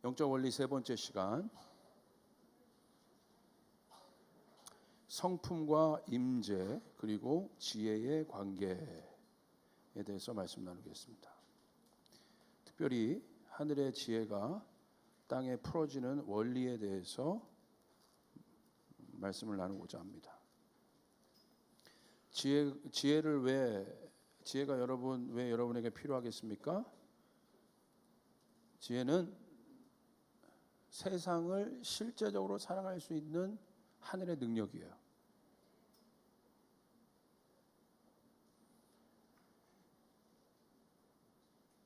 영적 원리 세 번째 시간, 성품과 임재 그리고 지혜의 관계에 대해서 말씀 나누겠습니다. 특별히 하늘의 지혜가 땅에 풀어지는 원리에 대해서 말씀을 나누고자 합니다. 지혜가 왜 여러분에게 필요하겠습니까? 지혜는 세상을 실제적으로 살아갈 수 있는 하늘의 능력이에요.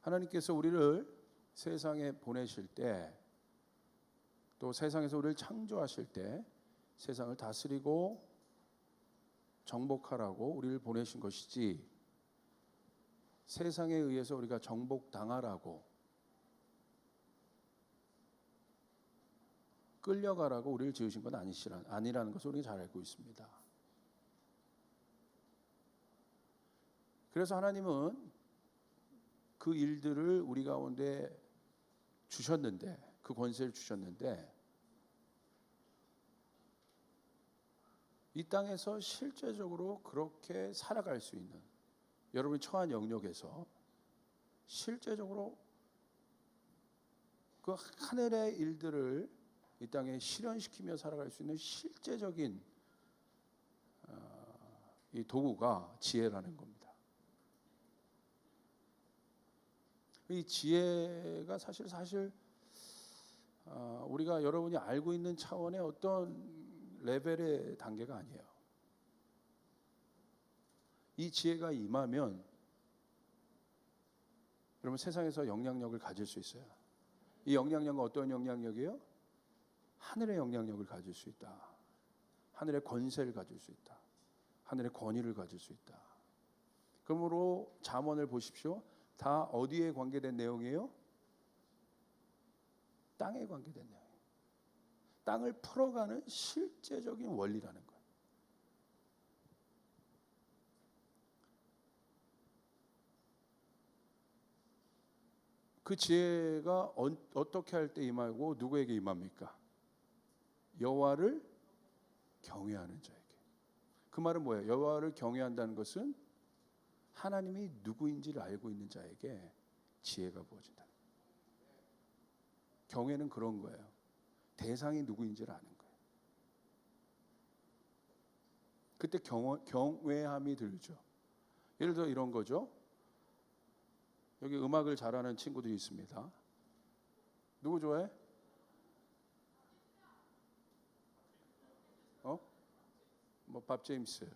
하나님께서 우리를 세상에 보내실 때, 또 세상에서 우리를 창조하실 때 세상을 다스리고 정복하라고 우리를 보내신 것이지, 세상에 의해서 우리가 정복당하라고, 끌려가라고 우리를 지으신 건 아니라는 것을 우리가 잘 알고 있습니다. 그래서 하나님은 그 일들을 우리 가운데 주셨는데, 그 권세를 주셨는데, 이 땅에서 실제적으로 그렇게 살아갈 수 있는, 여러분이 처한 영역에서 실제적으로 그 하늘의 일들을 이 땅에 실현시키며 살아갈 수 있는 실제적인 이 도구가 지혜라는 겁니다. 이 지혜가 사실 우리가 여러분이 알고 있는 차원의 어떤 레벨의 단계가 아니에요. 이 지혜가 임하면 여러분 세상에서 영향력을 가질 수 있어요. 이 영향력은 어떤 영향력이에요? 하늘의 영향력을 가질 수 있다. 하늘의 권세를 가질 수 있다. 하늘의 권위를 가질 수 있다. 그러므로 잠언을 보십시오. 다 어디에 관계된 내용이에요? 땅에 관계된 내용이에요. 땅을 풀어가는 실제적인 원리라는 거예요. 그 지혜가 어떻게 할 때 임하고 누구에게 임합니까? 여호와를 경외하는 자에게. 그 말은 뭐예요? 여호와를 경외한다는 것은 하나님이 누구인지를 알고 있는 자에게 지혜가 부어진다. 경외는 그런 거예요. 대상이 누구인지를 아는 거예요. 그때 경외함이 들죠. 예를 들어 이런 거죠. 여기 음악을 잘하는 친구들이 있습니다. 누구 좋아해? 밥 제임스.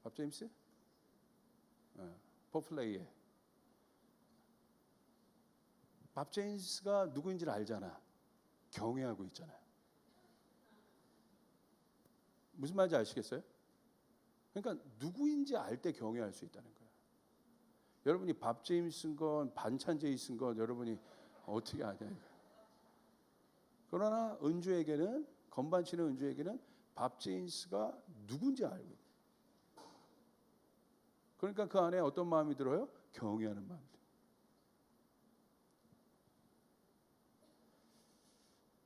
밥 제임스? 포플레이에. 밥 제임스가 누구인지를 알잖아. 경외하고 있잖아요. 무슨 말인지 아시겠어요? 그러니까 누구인지 알 때 경외할 수 있다는 거예요. 여러분이 밥 제임스인 건 반찬 제임스인 건 여러분이 어떻게 아냐. 그러나 은주에게는, 건반 치는 은주에게는 밥 제임스가 누군지 알고 있어요. 그러니까 그 안에 어떤 마음이 들어요? 경외하는 마음이 들어요.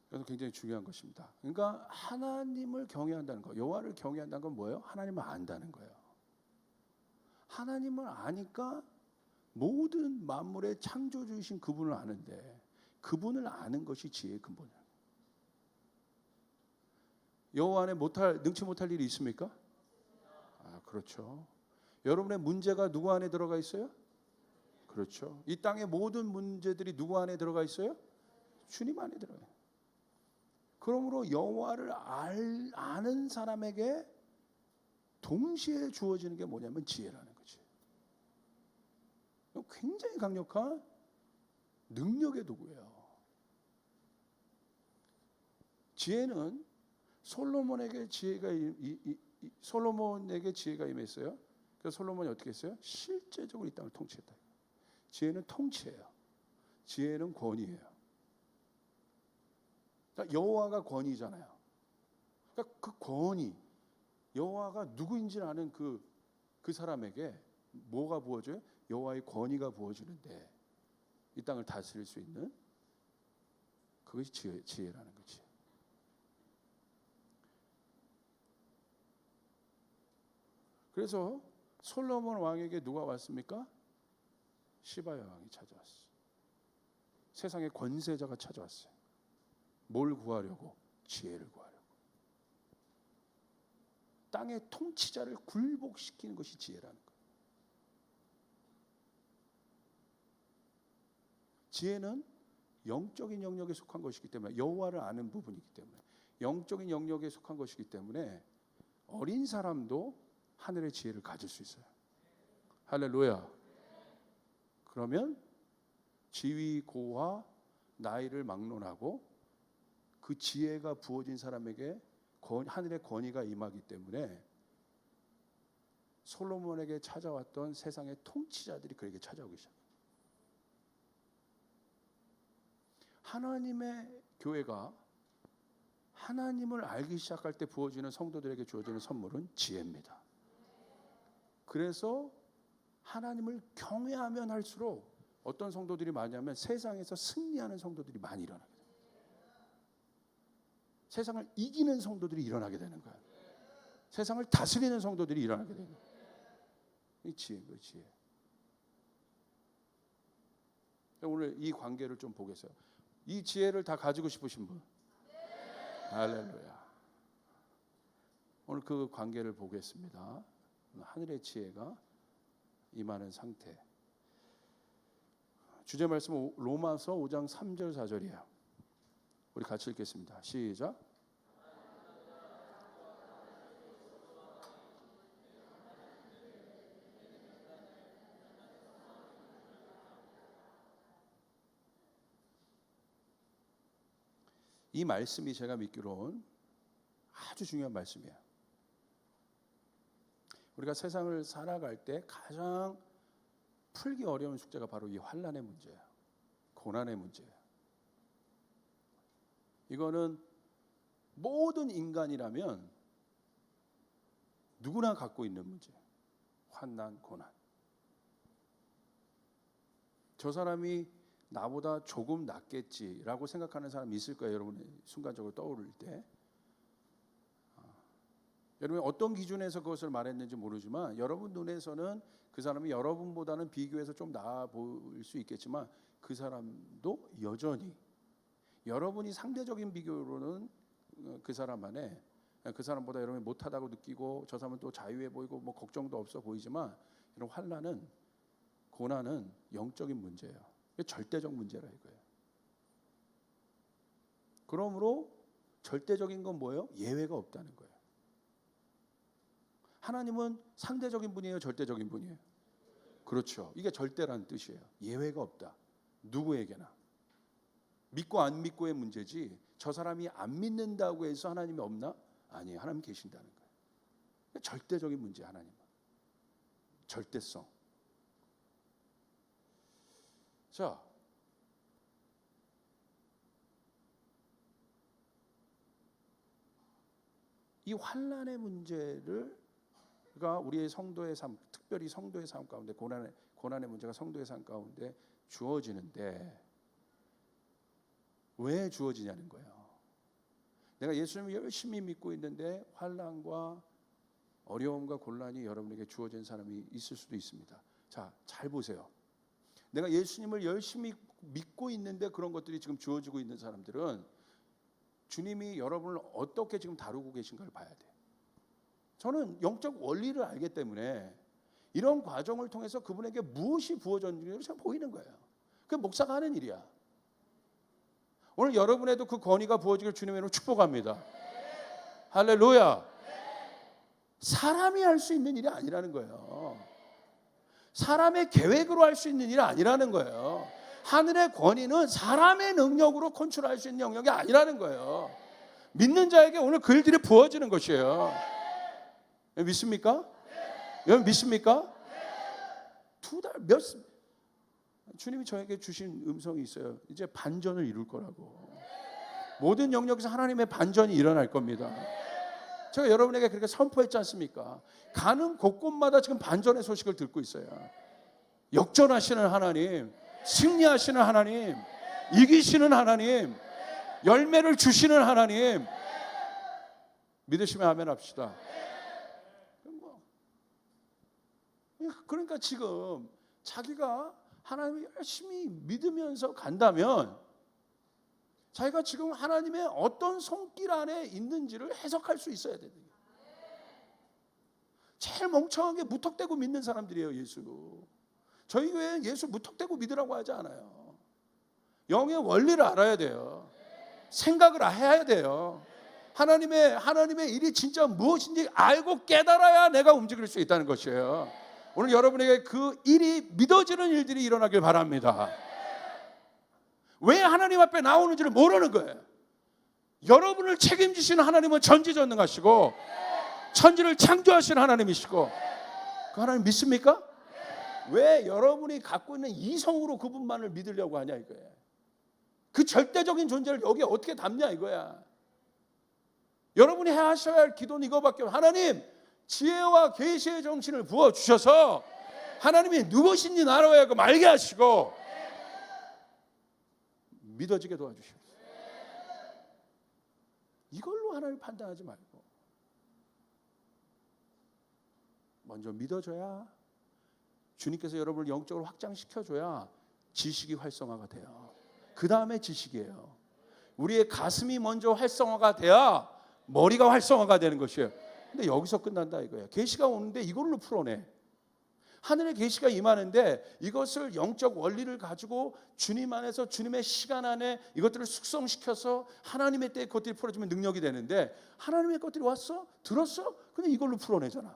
그래서 굉장히 중요한 것입니다. 그러니까 하나님을 경외한다는 거, 여호와를 경외한다는 건 뭐예요? 하나님을 안다는 거예요. 하나님을 아니까 모든 만물의 창조주이신 그분을 아는데, 그분을 아는 것이 지혜의 근본이에요. 여호와 안에 능치 못할 일이 있습니까? 그렇죠. 여러분의 문제가 누구 안에 들어가 있어요? 그렇죠. 이 땅의 모든 문제들이 누구 안에 들어가 있어요? 주님 안에 들어가요. 그러므로 여호와를 아는 사람에게 동시에 주어지는 게 뭐냐면 지혜라는 거지. 굉장히 강력한 능력의 도구예요. 지혜는 솔로몬에게 지혜가 임했어요. 그래서 솔로몬이 어떻게 했어요? 실제적으로 이 땅을 통치했다. 지혜는 통치예요. 지혜는 권위예요. 그러니까 여호와가 권위잖아요. 그러니까 그 권위, 여호와가 누구인지를 아는 그 사람에게 뭐가 부어져요? 여호와의 권위가 부어지는데 이 땅을 다스릴 수 있는 그것이 지혜라는 거지. 그래서 솔로몬 왕에게 누가 왔습니까? 시바 여왕이 찾아왔어. 세상의 권세자가 찾아왔어요. 뭘 구하려고? 지혜를 구하려고. 땅의 통치자를 굴복시키는 것이 지혜라는 거예요. 지혜는 영적인 영역에 속한 것이기 때문에, 여호와를 아는 부분이기 때문에, 영적인 영역에 속한 것이기 때문에 어린 사람도 하늘의 지혜를 가질 수 있어요. 할렐루야. 그러면 지위, 고화, 나이를 막론하고 그 지혜가 부어진 사람에게 하늘의 권위가 임하기 때문에 솔로몬에게 찾아왔던 세상의 통치자들이 그에게 찾아오기 시작해요. 하나님의 교회가 하나님을 알기 시작할 때 부어지는 성도들에게 주어지는 선물은 지혜입니다. 그래서 하나님을 경외하면 할수록 어떤 성도들이 많이 하면 세상에서 승리하는 성도들이 많이 일어나게 돼요. 세상을 이기는 성도들이 일어나게 되는 거예요. 세상을 다스리는 성도들이 일어나게 되는 거예요. 이 지혜예요, 지혜. 오늘 이 관계를 좀 보겠어요. 이 지혜를 다 가지고 싶으신 분? 할렐루야. 오늘 그 관계를 보겠습니다. 하늘의 지혜가 임하는 상태. 주제 말씀은 로마서 5장 3절 4절이에요. 우리 같이 읽겠습니다. 시작. 이 말씀이 제가 믿기로는 아주 중요한 말씀이에요. 우리가 세상을 살아갈 때 가장 풀기 어려운 숙제가 바로 이 환난의 문제예요. 고난의 문제예요. 이거는 모든 인간이라면 누구나 갖고 있는 문제예요. 환난, 고난. 저 사람이 나보다 조금 낫겠지라고 생각하는 사람이 있을 거예요. 여러분 순간적으로 떠오를 때. 여러분 어떤 기준에서 그것을 말했는지 모르지만 여러분 눈에서는 그 사람이 여러분보다는 비교해서 좀 나아 보일 수 있겠지만 그 사람도 여전히 여러분이 상대적인 비교로는 그 사람 안에 그 사람보다 여러분이 못하다고 느끼고 저 사람은 또 자유해 보이고 뭐 걱정도 없어 보이지만 이런 환난은, 고난은 영적인 문제예요. 절대적 문제라 이거예요. 그러므로 절대적인 건 뭐예요? 예외가 없다는 거예요. 하나님은 상대적인 분이에요? 절대적인 분이에요? 그렇죠. 이게 절대라는 뜻이에요. 예외가 없다. 누구에게나. 믿고 안 믿고의 문제지 저 사람이 안 믿는다고 해서 하나님이 없나? 아니에요. 하나님 계신다는 거예요. 절대적인 문제 하나님은. 절대성. 자, 이 환난의 문제가 우리의 성도의 삶, 특별히 성도의 삶 가운데 고난의 문제가 성도의 삶 가운데 주어지는데 왜 주어지냐는 거예요. 내가 예수님을 열심히 믿고 있는데 환난과 어려움과 곤란이 여러분에게 주어진 사람이 있을 수도 있습니다. 자, 잘 보세요. 내가 예수님을 열심히 믿고 있는데 그런 것들이 지금 주어지고 있는 사람들은 주님이 여러분을 어떻게 지금 다루고 계신가를 봐야 돼요. 저는 영적 원리를 알기 때문에 이런 과정을 통해서 그분에게 무엇이 부어졌는지 제가 보이는 거예요. 그게 목사가 하는 일이야. 오늘 여러분에도 그 권위가 부어지길 주님의 이름으로 축복합니다. 할렐루야. 사람이 할 수 있는 일이 아니라는 거예요. 사람의 계획으로 할 수 있는 일이 아니라는 거예요. 하늘의 권위는 사람의 능력으로 컨트롤할 수 있는 영역이 아니라는 거예요. 믿는 자에게 오늘 그 일들이 부어지는 것이에요. 믿습니까? 여러분 믿습니까? 주님이 저에게 주신 음성이 있어요. 이제 반전을 이룰 거라고. 모든 영역에서 하나님의 반전이 일어날 겁니다. 제가 여러분에게 그렇게 선포했지 않습니까? 가는 곳곳마다 지금 반전의 소식을 듣고 있어요. 역전하시는 하나님, 승리하시는 하나님, 이기시는 하나님, 열매를 주시는 하나님. 믿으시면 아멘 합시다. 그러니까 지금 자기가 하나님을 열심히 믿으면서 간다면 자기가 지금 하나님의 어떤 손길 안에 있는지를 해석할 수 있어야 돼요. 제일 멍청하게 무턱대고 믿는 사람들이에요. 예수. 저희 교회는 예수 무턱대고 믿으라고 하지 않아요. 영의 원리를 알아야 돼요. 생각을 해야 돼요. 하나님의 일이 진짜 무엇인지 알고 깨달아야 내가 움직일 수 있다는 것이에요. 오늘 여러분에게 그 일이 믿어지는 일들이 일어나길 바랍니다. 왜 하나님 앞에 나오는지를 모르는 거예요. 여러분을 책임지시는 하나님은 전지전능하시고 천지를 창조하신 하나님이시고 그 하나님 믿습니까? 왜 여러분이 갖고 있는 이성으로 그분만을 믿으려고 하냐 이거예요. 그 절대적인 존재를 여기에 어떻게 담냐 이거야. 여러분이 하셔야 할 기도는 이거밖에 없어요. 하나님 지혜와 계시의 정신을 부어주셔서 하나님이 누구신지 알아야 알게 하시고 믿어지게 도와주시옵소서. 이걸로 하나님을 판단하지 말고 먼저 믿어줘야 주님께서 여러분을 영적으로 확장시켜줘야 지식이 활성화가 돼요. 그 다음에 지식이에요. 우리의 가슴이 먼저 활성화가 돼야 머리가 활성화가 되는 것이에요. 근데 여기서 끝난다 이거예요. 계시가 오는데 이걸로 풀어내. 하늘의 계시가 임하는데 이것을 영적 원리를 가지고 주님 안에서 주님의 시간 안에 이것들을 숙성시켜서 하나님의 때에 그것들이 풀어지면 능력이 되는데 하나님의 것들이 왔어? 들었어? 근데 이걸로 풀어내잖아.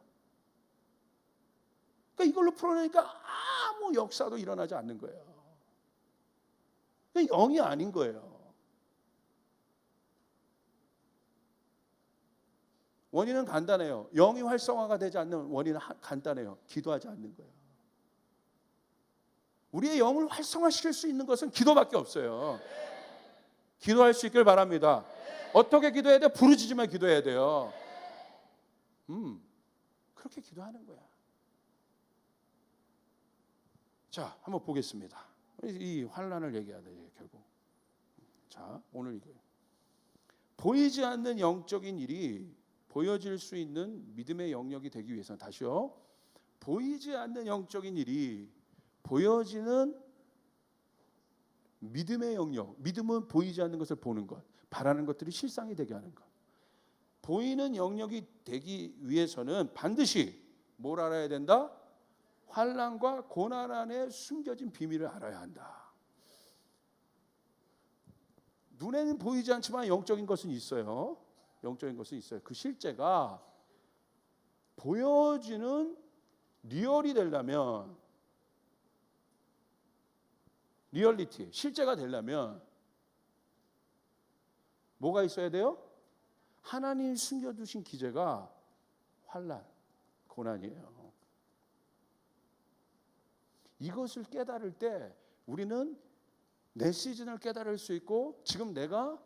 그러니까 이걸로 풀어내니까 아무 역사도 일어나지 않는 거예요. 영이 아닌 거예요. 원인은 간단해요. 영이 활성화가 되지 않는 원인은 간단해요. 기도하지 않는 거예요. 우리의 영을 활성화시킬 수 있는 것은 기도밖에 없어요. 기도할 수 있길 바랍니다. 어떻게 기도해야 돼? 부르짖으며 기도해야 돼요. 그렇게 기도하는 거야. 자, 한번 보겠습니다. 이 환난을 얘기해야 돼요, 결국. 자, 오늘 이거 보이지 않는 영적인 일이 보여질 수 있는 믿음의 영역이 되기 위해서는 다시요. 보이지 않는 영적인 일이 보여지는 믿음의 영역. 믿음은 보이지 않는 것을 보는 것, 바라는 것들이 실상이 되게 하는 것. 보이는 영역이 되기 위해서는 반드시 뭘 알아야 된다? 환난과 고난 안에 숨겨진 비밀을 알아야 한다. 눈에는 보이지 않지만 영적인 것은 있어요. 영적인 것은 있어요. 그 실제가 보여지는 리얼이 되려면, 리얼리티, 실제가 되려면 뭐가 있어야 돼요? 하나님이 숨겨두신 기제가 환난, 고난이에요. 이것을 깨달을 때 우리는 내 시즌을 깨달을 수 있고 지금 내가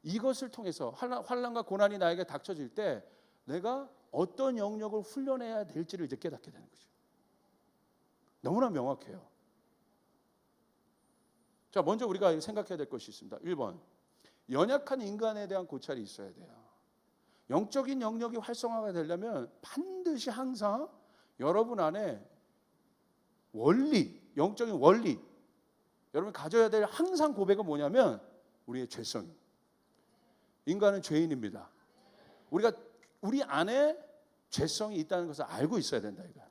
이것을 통해서 환난과 고난이 나에게 닥쳐질 때 내가 어떤 영역을 훈련해야 될지를 이제 깨닫게 되는 거죠. 너무나 명확해요. 자, 먼저 우리가 생각해야 될 것이 있습니다. 1번, 연약한 인간에 대한 고찰이 있어야 돼요. 영적인 영역이 활성화가 되려면 반드시 항상 여러분 안에 원리, 영적인 원리, 여러분 가져야 될 항상 고백은 뭐냐면 우리의 죄성. 인간은 죄인입니다. 우리 안에 죄성이 있다는 것을 알고 있어야 된다 이거.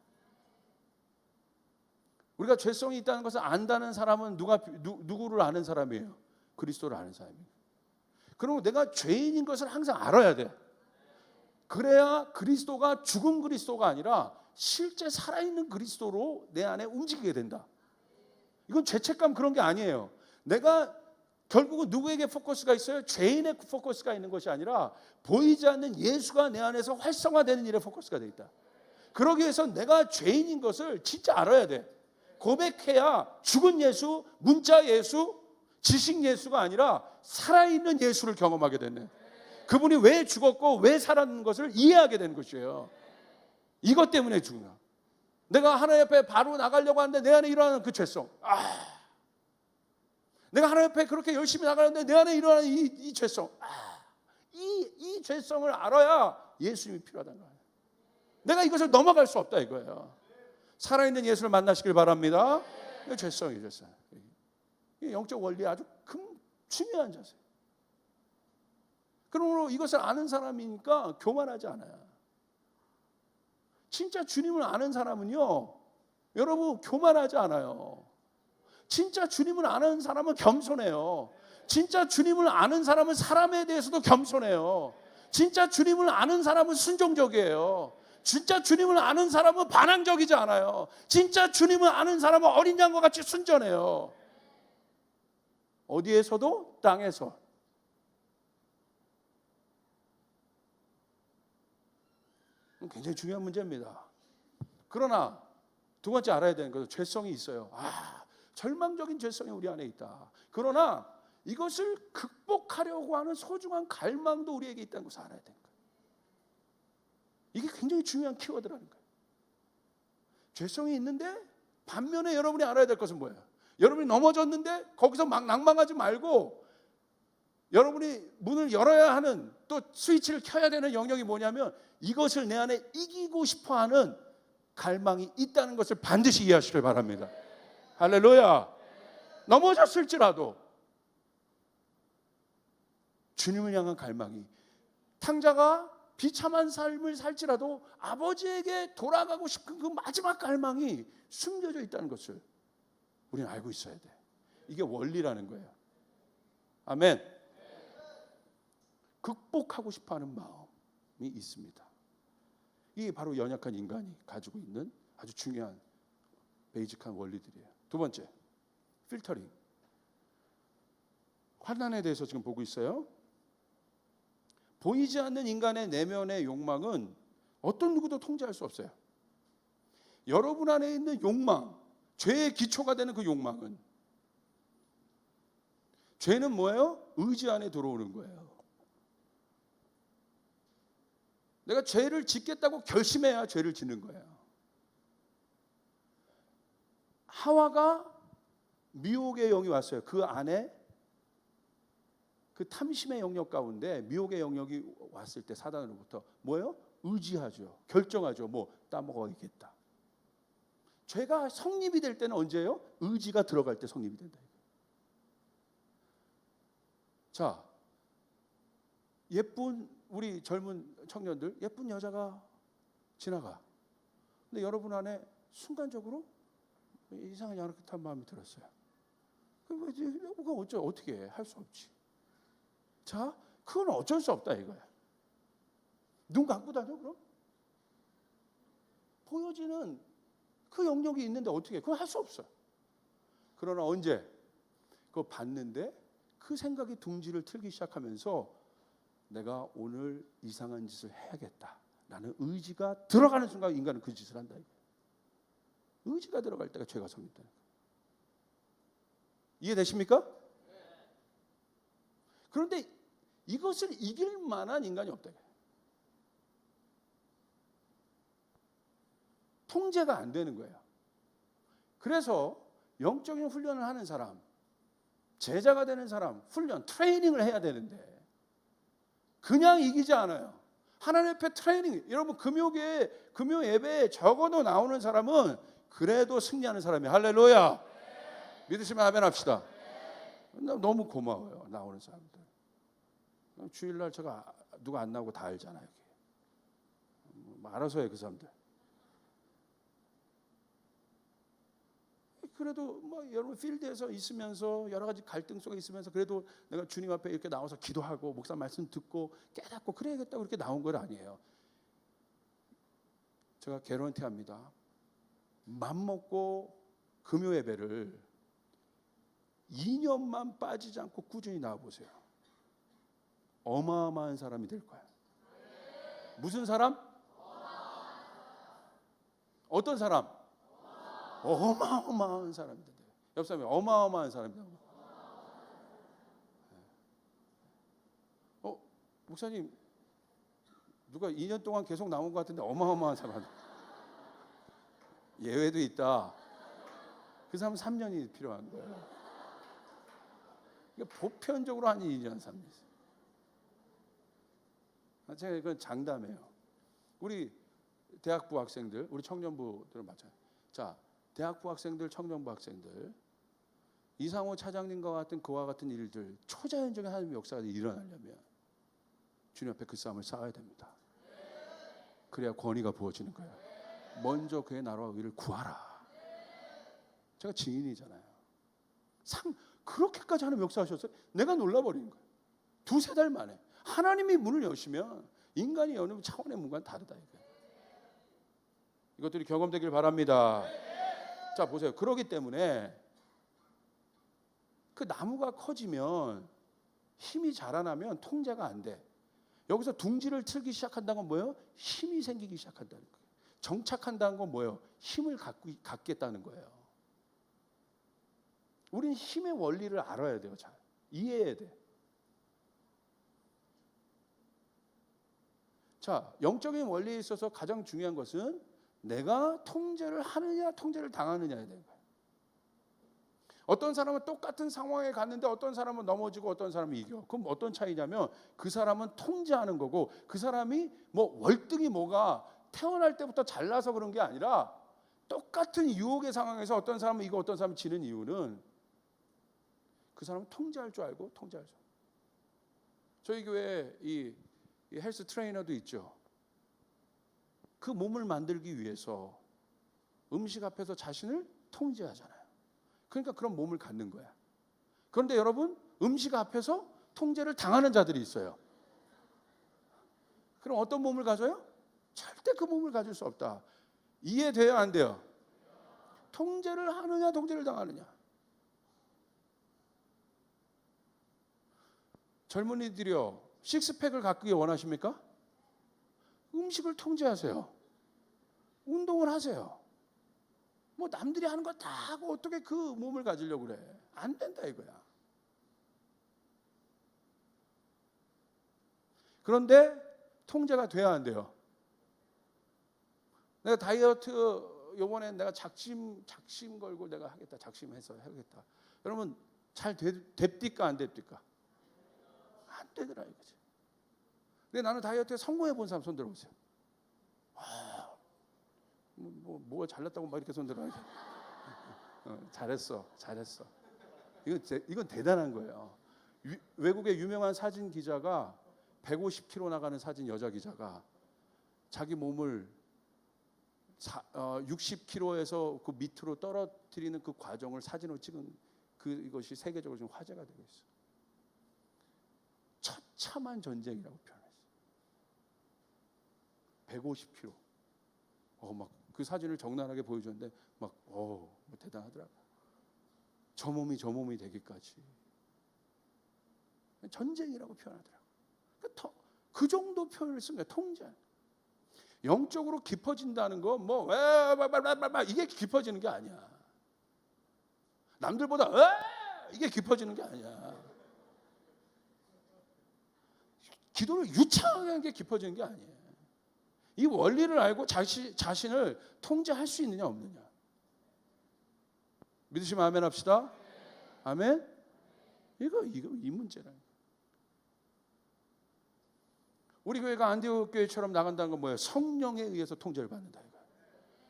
우리가 죄성이 있다는 것을 안다는 사람은 누구를 아는 사람이에요? 그리스도를 아는 사람이에요. 그러면 내가 죄인인 것을 항상 알아야 돼. 그래야 그리스도가 죽은 그리스도가 아니라 실제 살아있는 그리스도로 내 안에 움직이게 된다. 이건 죄책감 그런 게 아니에요. 내가 결국은 누구에게 포커스가 있어요? 죄인의 포커스가 있는 것이 아니라 보이지 않는 예수가 내 안에서 활성화되는 일에 포커스가 되어 있다. 그러기 위해서 내가 죄인인 것을 진짜 알아야 돼. 고백해야 죽은 예수, 문자 예수, 지식 예수가 아니라 살아있는 예수를 경험하게 되는, 그분이 왜 죽었고 왜 살았는 것을 이해하게 되는 것이에요. 이것 때문에 죽나. 내가 하나님 앞에 바로 나가려고 하는데 내 안에 일어나는 그 죄성. 내가 하나님 앞에 그렇게 열심히 나가는데 내 안에 일어나는 이 죄성, 이 죄성을 알아야 예수님이 필요하다는 거예요. 내가 이것을 넘어갈 수 없다 이거예요. 살아있는 예수를 만나시길 바랍니다. 이 죄성이에요, 죄성. 이 영적 원리의 아주 중요한 자세. 그러므로 이것을 아는 사람이니까 교만하지 않아요. 진짜 주님을 아는 사람은요, 여러분 교만하지 않아요. 진짜 주님을 아는 사람은 겸손해요. 진짜 주님을 아는 사람은 사람에 대해서도 겸손해요. 진짜 주님을 아는 사람은 순종적이에요. 진짜 주님을 아는 사람은 반항적이지 않아요. 진짜 주님을 아는 사람은 어린 양과 같이 순전해요. 어디에서도 땅에서. 굉장히 중요한 문제입니다. 그러나 두 번째 알아야 되는 것은 죄성이 있어요. 절망적인 죄성이 우리 안에 있다. 그러나 이것을 극복하려고 하는 소중한 갈망도 우리에게 있다는 것을 알아야 되는 거예요. 이게 굉장히 중요한 키워드라는 거예요. 죄성이 있는데 반면에 여러분이 알아야 될 것은 뭐예요? 여러분이 넘어졌는데 거기서 막 낭망하지 말고 여러분이 문을 열어야 하는, 또 스위치를 켜야 되는 영역이 뭐냐면 이것을 내 안에 이기고 싶어하는 갈망이 있다는 것을 반드시 이해하시길 바랍니다. 할렐루야. 넘어졌을지라도 주님을 향한 갈망이, 탕자가 비참한 삶을 살지라도 아버지에게 돌아가고 싶은 그 마지막 갈망이 숨겨져 있다는 것을 우리는 알고 있어야 돼. 이게 원리라는 거예요. 아멘. 극복하고 싶어하는 마음이 있습니다. 이게 바로 연약한 인간이 가지고 있는 아주 중요한 베이직한 원리들이에요. 두 번째, 필터링. 환난에 대해서 지금 보고 있어요. 보이지 않는 인간의 내면의 욕망은 어떤 누구도 통제할 수 없어요. 여러분 안에 있는 욕망, 죄의 기초가 되는 그 욕망은, 죄는 뭐예요? 의지 안에 들어오는 거예요. 내가 죄를 짓겠다고 결심해야 죄를 짓는 거예요. 하와가 미혹의 영이 왔어요. 그 안에 그 탐심의 영역 가운데 미혹의 영역이 왔을 때 사단으로부터 뭐예요? 의지하죠. 결정하죠. 뭐 따먹어야겠다. 죄가 성립이 될 때는 언제예요? 의지가 들어갈 때 성립이 된다. 자, 예쁜 우리 젊은 청년들, 예쁜 여자가 지나가. 근데 여러분 안에 순간적으로 이상한 야릇한 마음이 들었어요. 그거 어떻게 해? 할 수 없지. 자, 그건 어쩔 수 없다 이거야. 눈 감고 다녀 그럼? 보여지는 그 영역이 있는데 어떻게 해? 그건 할 수 없어. 그러나 언제? 그거 봤는데 그 생각이 둥지를 틀기 시작하면서 내가 오늘 이상한 짓을 해야겠다 라는 의지가 들어가는 순간 인간은 그 짓을 한다. 의지가 들어갈 때가 죄가 성립되는 거예요. 이해되십니까? 그런데 이것을 이길 만한 인간이 없다. 통제가 안 되는 거예요. 그래서 영적인 훈련을 하는 사람, 제자가 되는 사람, 훈련, 트레이닝을 해야 되는데 그냥 이기지 않아요. 하나님 앞에 트레이닝. 여러분 금요 예배에 적어도 나오는 사람은 그래도 승리하는 사람이에요. 할렐루야. 믿으시면 아멘 합시다. 너무 고마워요. 나오는 사람들. 주일날 제가 누가 안 나오고 다 알잖아요. 알아서 해 그 사람들. 그래도 뭐 여러분 필드에서 있으면서 여러 가지 갈등 속에 있으면서 그래도 내가 주님 앞에 이렇게 나와서 기도하고 목사 말씀 듣고 깨닫고 그래야겠다고 이렇게 나온 건 아니에요. 제가 개런티합니다. 맘먹고 금요 예배를 2년만 빠지지 않고 꾸준히 나와보세요. 어마어마한 사람이 될 거예요. 무슨 사람? 어떤 사람? 어마어마한 사람이다. 옆 사람이 어마어마한 사람이다. 목사님 누가 2년 동안 계속 나온 것 같은데 어마어마한 사람. 예외도 있다. 그 사람은 3년이 필요한 거예요. 이게 보편적으로 하는 일이라는 사람이 있어요. 제가 이건 장담해요. 우리 대학부 학생들, 우리 청년부들은 마찬가지. 자, 대학부 학생들, 청년부 학생들, 이상호 차장님과 같은 그와 같은 일들, 초자연적인 하나님의 역사가 일어나려면 주님 앞에 그 싸움을 싸워야 됩니다. 그래야 권위가 부어지는 거예요. 먼저 그의 나라와 의를 구하라. 제가 증인이잖아요. 그렇게까지 하나님 역사하셨어요? 내가 놀라버리는 거예요. 2-3달 만에 하나님이 문을 여시면 인간이 여는 차원의 문과는 다르다 이거예요. 이것들이 경험되길 바랍니다. 자, 보세요. 그러기 때문에 그 나무가 커지면 힘이 자라나면 통제가 안 돼. 여기서 둥지를 틀기 시작한다는 건 뭐예요? 힘이 생기기 시작한다는 거예요. 정착한다는 건 뭐예요? 힘을 갖겠다는 거예요. 우리는 힘의 원리를 알아야 돼요. 잘 이해해야 돼. 자, 영적인 원리에 있어서 가장 중요한 것은 내가 통제를 하느냐 통제를 당하느냐에 대한 거예요. 어떤 사람은 똑같은 상황에 갔는데 어떤 사람은 넘어지고 어떤 사람은 이겨. 그럼 어떤 차이냐면 그 사람은 통제하는 거고 그 사람이 뭐 월등히 뭐가 태어날 때부터 잘나서 그런 게 아니라 똑같은 유혹의 상황에서 어떤 사람은 이거 어떤 사람은 지는 이유는 그 사람은 통제할 줄 알고 통제할 줄. 저희 교회에 이 헬스 트레이너도 있죠. 그 몸을 만들기 위해서 음식 앞에서 자신을 통제하잖아요. 그러니까 그런 몸을 갖는 거야. 그런데 여러분, 음식 앞에서 통제를 당하는 자들이 있어요. 그럼 어떤 몸을 가져요? 절대 그 몸을 가질 수 없다. 이해돼요, 안 돼요? 통제를 하느냐, 통제를 당하느냐. 젊은이들이요, 식스팩을 갖기 원하십니까? 음식을 통제하세요. 운동을 하세요. 뭐 남들이 하는 거 다 하고 어떻게 그 몸을 가지려고 그래? 안 된다 이거야. 그런데 통제가 돼야 안 돼요. 내가 다이어트 요번에 내가 작심 걸고 내가 하겠다. 작심해서 하겠다. 여러분 잘 됩니까 안 됩니까? 안 되더라 이거지. 근데 나는 다이어트에 성공해 본 사람 손 들어보세요. 뭐가 잘났다고 막 이렇게 손 들어요. 잘했어. 이건 대단한 거예요. 외국의 유명한 사진 기자가 150kg 나가는 사진 여자 기자가 자기 몸을 60kg에서 그 밑으로 떨어뜨리는 그 과정을 사진으로 찍은 이것이 세계적으로 지금 화제가 되고 있어요. 처참한 전쟁이라고 표현했어요. 150kg. 막 그 사진을 적나라하게 보여줬는데 뭐 대단하더라고. 저 몸이 되기까지 전쟁이라고 표현하더라고. 그 정도 표현을 쓴 거야. 통제. 영적으로 깊어진다는 거 이게 깊어지는 게 아니야. 남들보다 이게 깊어지는 게 아니야. 기도를 유창하게 하는 게 깊어지는 게 아니에요. 이 원리를 알고 자신을 통제할 수 있느냐 없느냐. 믿으시면 아멘 합시다. 아멘. 이 문제라는. 우리 교회가 안디옥 교회처럼 나간다는 건 뭐예요? 성령에 의해서 통제를 받는다 이거.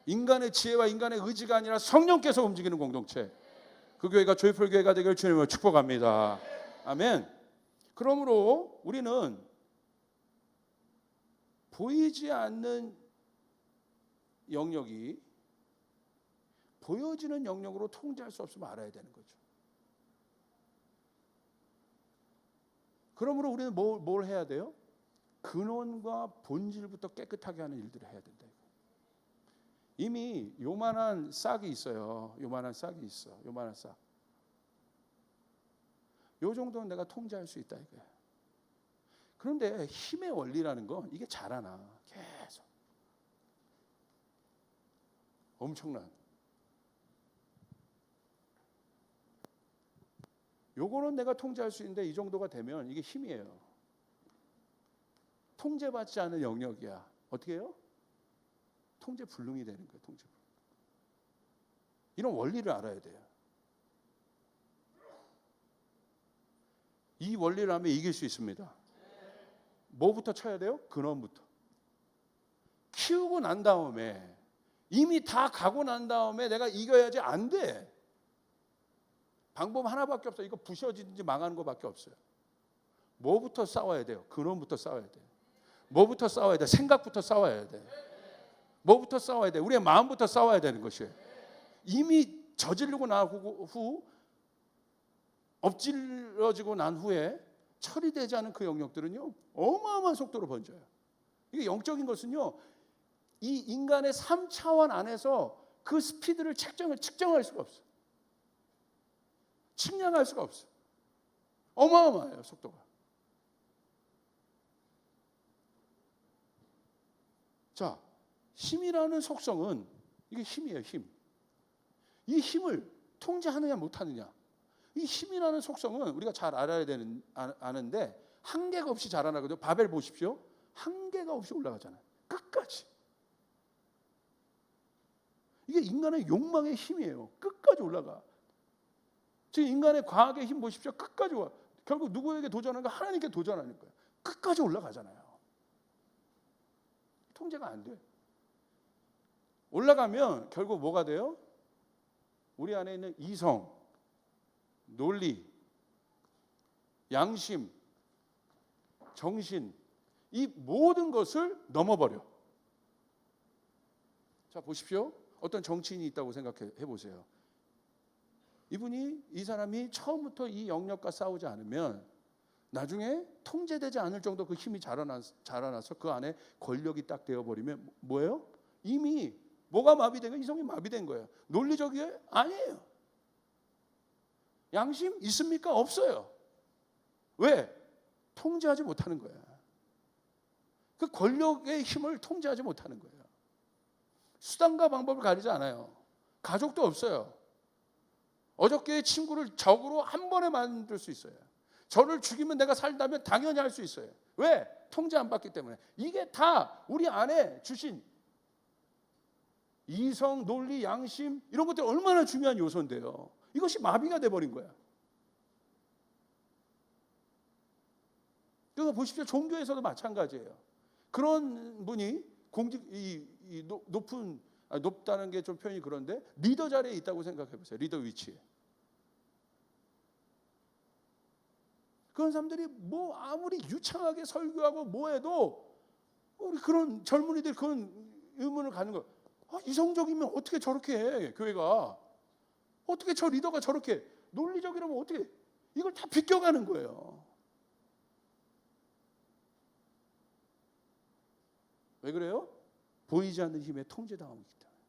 인간의 지혜와 인간의 의지가 아니라 성령께서 움직이는 공동체. 그 교회가 조이풀 교회가 되길 주님을 축복합니다. 아멘. 그러므로 우리는 보이지 않는 영역이 보여지는 영역으로 통제할 수 없음을 알아야 되는 거죠. 그러므로 우리는 뭘 해야 돼요? 근원과 본질부터 깨끗하게 하는 일들을 해야 된다. 이미 요만한 싹이 있어요. 요만한 싹이 있어. 요만한 싹. 요 정도는 내가 통제할 수 있다 이거야. 그런데 힘의 원리라는 건 이게 자라나 계속 엄청난. 요거는 내가 통제할 수 있는데 이 정도가 되면 이게 힘이에요. 통제받지 않은 영역이야. 어떻게 해요? 통제 불능이 되는 거예요. 통제 불능. 이런 원리를 알아야 돼요. 이 원리를 하면 이길 수 있습니다. 뭐부터 쳐야 돼요? 근원부터. 키우고 난 다음에, 이미 다 가고 난 다음에 내가 이겨야지 안 돼. 방법 하나밖에 없어요. 이거 부셔지든지 망하는 것밖에 없어요. 뭐부터 싸워야 돼요? 근원부터 싸워야 돼요. 뭐부터 싸워야 돼? 생각부터 싸워야 돼. 뭐부터 싸워야 돼? 우리의 마음부터 싸워야 되는 것이에요. 이미 저지르고 난 후, 엎질러지고 난 후에 처리되지 않은 그 영역들은요, 어마어마한 속도로 번져요. 이게 영적인 것은요, 이 인간의 3차원 안에서 그 스피드를 측정할 수가 없어요. 측량할 수가 없어요. 어마어마해요, 속도가. 자, 힘이라는 속성은 이게 힘이에요, 힘. 이 힘을 통제하느냐 못하느냐. 이 힘이라는 속성은 우리가 잘 알아야 아는데 한계가 없이 자라나거든요. 바벨 보십시오. 한계가 없이 올라가잖아요. 끝까지. 이게 인간의 욕망의 힘이에요. 끝까지 올라가. 지금 인간의 과학의 힘 보십시오. 끝까지 와. 결국 누구에게 도전하는 거? 하나님께 도전하는 거예요. 끝까지 올라가잖아요. 통제가 안 돼. 올라가면 결국 뭐가 돼요? 우리 안에 있는 이성, 논리, 양심, 정신, 이 모든 것을 넘어버려. 자, 보십시오. 어떤 정치인이 있다고 생각해 보세요. 이 사람이 처음부터 이 영역과 싸우지 않으면 나중에 통제되지 않을 정도 그 힘이 자라나서 그 안에 권력이 딱 되어버리면 뭐예요? 이미 뭐가 마비된 거예요? 이성이 마비된 거예요. 논리적이에요? 아니에요. 양심 있습니까? 없어요. 왜? 통제하지 못하는 거야. 그 권력의 힘을 통제하지 못하는 거예요. 수단과 방법을 가리지 않아요. 가족도 없어요. 어저께의 친구를 적으로 한 번에 만들 수 있어요. 저를 죽이면 내가 살다면 당연히 할 수 있어요. 왜? 통제 안 받기 때문에. 이게 다 우리 안에 주신 이성, 논리, 양심 이런 것들이 얼마나 중요한 요소인데요. 이것이 마비가 돼버린 거야. 그래서 보십시오. 종교에서도 마찬가지예요. 그런 분이 높다는 게 좀 표현이 그런데 리더 자리에 있다고 생각해 보세요. 리더 위치에. 그런 사람들이 뭐 아무리 유창하게 설교하고 뭐 해도 우리 그런 젊은이들 그런 의문을 갖는 거예요. 이성적이면 어떻게 저렇게 해, 교회가. 어떻게 저 리더가 저렇게 논리적이라면 어떻게, 이걸 다 비껴가는 거예요. 왜 그래요? 보이지 않는 힘에 통제당하고 있기 때문에.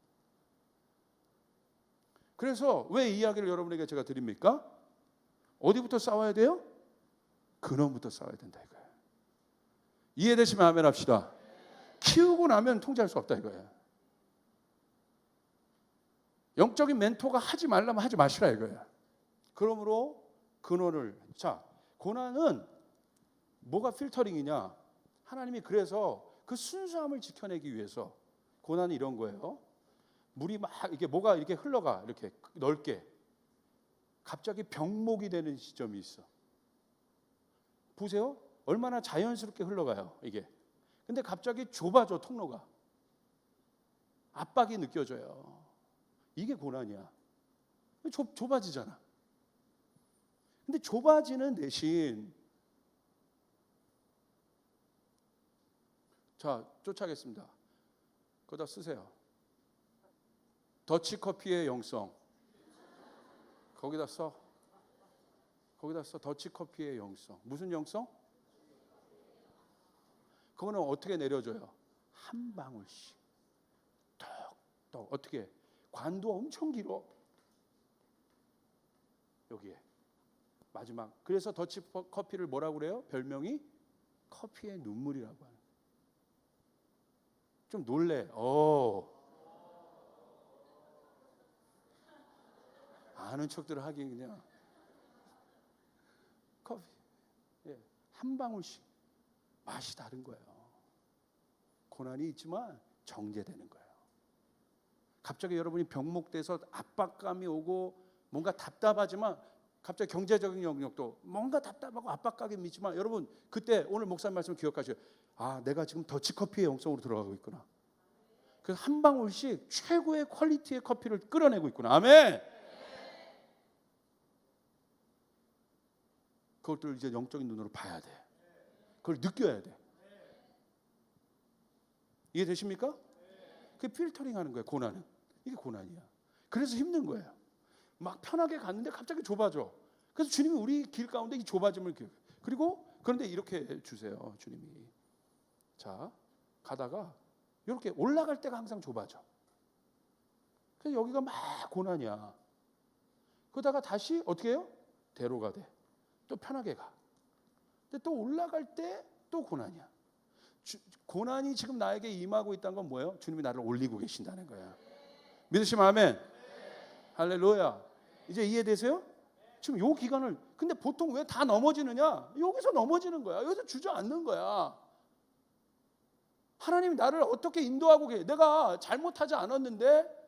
그래서 왜 이 이야기를 여러분에게 제가 드립니까? 어디부터 싸워야 돼요? 근원부터 싸워야 된다 이거예요. 이해되시면 아멘 합시다. 키우고 나면 통제할 수 없다 이거예요. 영적인 멘토가 하지 말라면 하지 마시라 이거예요. 그러므로 근원을, 자, 고난은 뭐가 필터링이냐? 하나님이 그래서 그 순수함을 지켜내기 위해서 고난이 이런 거예요. 물이 막 이게 뭐가 이렇게 흘러가 이렇게 넓게 갑자기 병목이 되는 시점이 있어. 보세요. 얼마나 자연스럽게 흘러가요 이게. 근데 갑자기 좁아져 통로가. 압박이 느껴져요. 이게 고난이야. 좁아지잖아. 근데 좁아지는 대신, 자, 쫓아가겠습니다. 거기다 쓰세요. 더치커피의 영성. 거기다 써. 더치커피의 영성. 무슨 영성? 그거는 어떻게 내려줘요? 한 방울씩. 톡톡. 어떻게? 관도 엄청 길어. 여기에. 마지막. 그래서 더치커피를 뭐라고 그래요? 별명이 커피의 눈물이라고 하는. 좀 놀래. 아는 척들을 하긴 그냥. 커피. 예, 한 방울씩 맛이 다른 거예요. 고난이 있지만 정제되는 거예요. 갑자기 여러분이 병목돼서 압박감이 오고 뭔가 답답하지만 갑자기 경제적인 영역도 뭔가 답답하고 압박감이 있지만 여러분 그때 오늘 목사님 말씀 기억하셔요. 아, 내가 지금 더치커피의 영성으로 들어가고 있구나. 그래서 한 방울씩 최고의 퀄리티의 커피를 끌어내고 있구나. 아멘. 그것들을 이제 영적인 눈으로 봐야 돼. 그걸 느껴야 돼. 이해되십니까? 그게 필터링 하는 거예요. 고난은. 이게 고난이야. 그래서 힘든 거예요. 막 편하게 갔는데 갑자기 좁아져. 그래서 주님이 우리 길 가운데 이 좁아짐을 그리고 그런데 이렇게 주세요. 주님이. 자, 가다가 이렇게 올라갈 때가 항상 좁아져. 그래서 여기가 막 고난이야. 그러다가 다시 어떻게 해요? 대로가 돼. 또 편하게 가. 근데 또 올라갈 때 또 고난이야. 고난이 지금 나에게 임하고 있다는 건 뭐예요? 주님이 나를 올리고 계신다는 거야. 믿으시면 아멘. 할렐루야. 이제 이해되세요? 지금 요 기간을 근데 보통 왜 다 넘어지느냐? 여기서 넘어지는 거야. 여기서 주저앉는 거야. 하나님이 나를 어떻게 인도하고 계세요? 내가 잘못하지 않았는데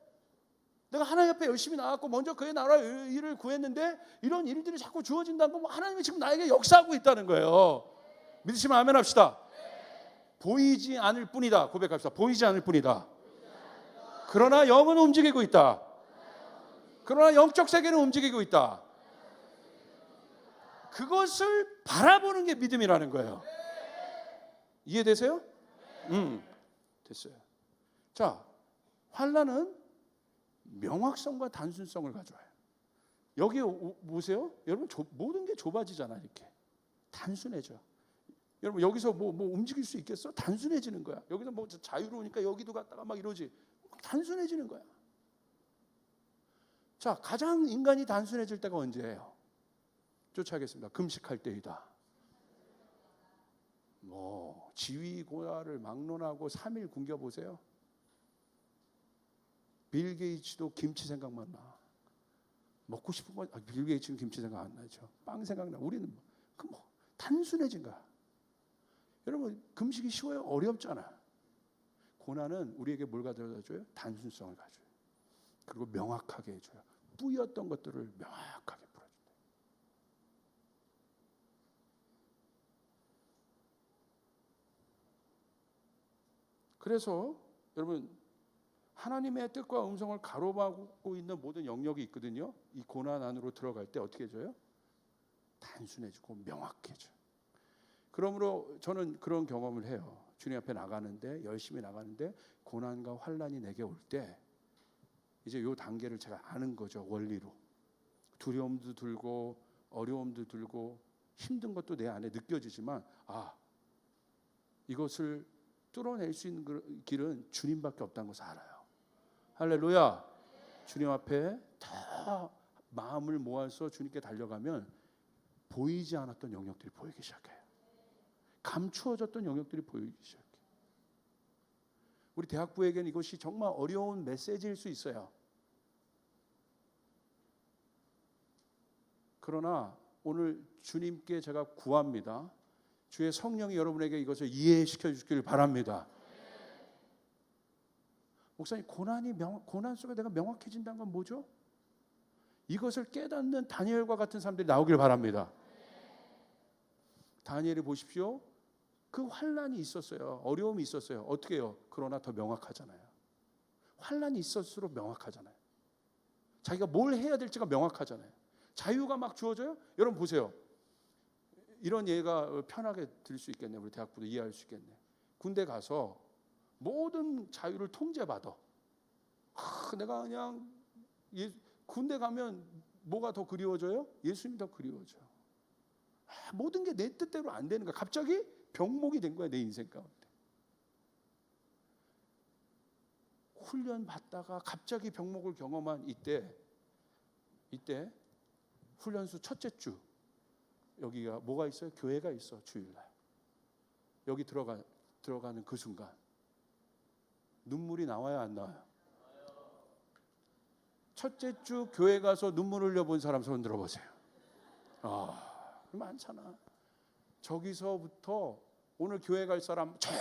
내가 하나님 앞에 열심히 나왔고 먼저 그의 나라 일을 구했는데 이런 일들이 자꾸 주어진다는 건 하나님이 지금 나에게 역사하고 있다는 거예요. 믿으시면 아멘 합시다. 보이지 않을 뿐이다. 고백합시다. 보이지 않을 뿐이다. 그러나 영은 움직이고 있다. 그러나 영적 세계는 움직이고 있다. 그것을 바라보는 게 믿음이라는 거예요. 이해되세요? 됐어요. 자, 환난은 명확성과 단순성을 가져와요. 여기 보세요. 여러분 모든 게 좁아지잖아요. 이렇게 단순해져. 여러분 여기서 뭐 움직일 수 있겠어? 단순해지는 거야. 여기서 뭐 자유로우니까 여기도 갔다가 막 이러지. 단순해지는 거야. 자, 가장 인간이 단순해질 때가 언제예요? 쫓아가겠습니다. 금식할 때이다. 뭐 지위고하를 막론하고 3일 굶겨보세요. 빌 게이츠도 김치 생각만 나. 먹고 싶은 거 빌 게이츠는 김치 생각 안 나죠. 빵 생각나. 우리는 뭐 단순해진 거야. 여러분 금식이 쉬워요? 어렵잖아. 고난은 우리에게 뭘 가져다 줘요? 단순성을 가져요. 그리고 명확하게 해줘요. 뿌였던 것들을 명확하게 풀어준다. 그래서 여러분 하나님의 뜻과 음성을 가로막고 있는 모든 영역이 있거든요. 이 고난 안으로 들어갈 때 어떻게 해줘요? 단순해지고 명확해져요. 그러므로 저는 그런 경험을 해요. 주님 앞에 나가는데 열심히 나가는데 고난과 환난이 내게 올 때 이제 요 단계를 제가 아는 거죠. 원리로. 두려움도 들고 어려움도 들고 힘든 것도 내 안에 느껴지지만 이것을 뚫어낼 수 있는 길은 주님밖에 없다는 것을 알아요. 할렐루야. 주님 앞에 다 마음을 모아서 주님께 달려가면 보이지 않았던 영역들이 보이기 시작해요. 감추어졌던 영역들이 보이기 시작해요. 우리 대학부에게는 이것이 정말 어려운 메시지일 수 있어요. 그러나 오늘 주님께 제가 구합니다. 주의 성령이 여러분에게 이것을 이해시켜 주길 바랍니다. 목사님, 고난 속에 내가 명확해진다는 건 뭐죠? 이것을 깨닫는 다니엘과 같은 사람들이 나오길 바랍니다. 다니엘이 보십시오. 그 환난이 있었어요. 어려움이 있었어요. 어떻게 해요? 그러나 더 명확하잖아요. 환난이 있을수록 명확하잖아요. 자기가 뭘 해야 될지가 명확하잖아요. 자유가 막 주어져요? 여러분 보세요. 이런 예가 편하게 들을 수 있겠네요. 우리 대학부도 이해할 수 있겠네요. 군대 가서 모든 자유를 통제받아. 내가 그냥 군대 가면 뭐가 더 그리워져요? 예수님이 더 그리워져. 모든 게 내 뜻대로 안 되는 거야. 갑자기 병목이 된 거야, 내 인생 가운데. 훈련 받다가 갑자기 병목을 경험한 이때 훈련소 첫째 주 여기가 뭐가 있어요? 교회가 있어. 주일날 여기 들어가는 그 순간 눈물이 나와요, 안 나와요? 첫째 주 교회 가서 눈물 흘려본 사람 손 들어보세요. 많잖아. 저기서부터 오늘 교회 갈 사람 저요.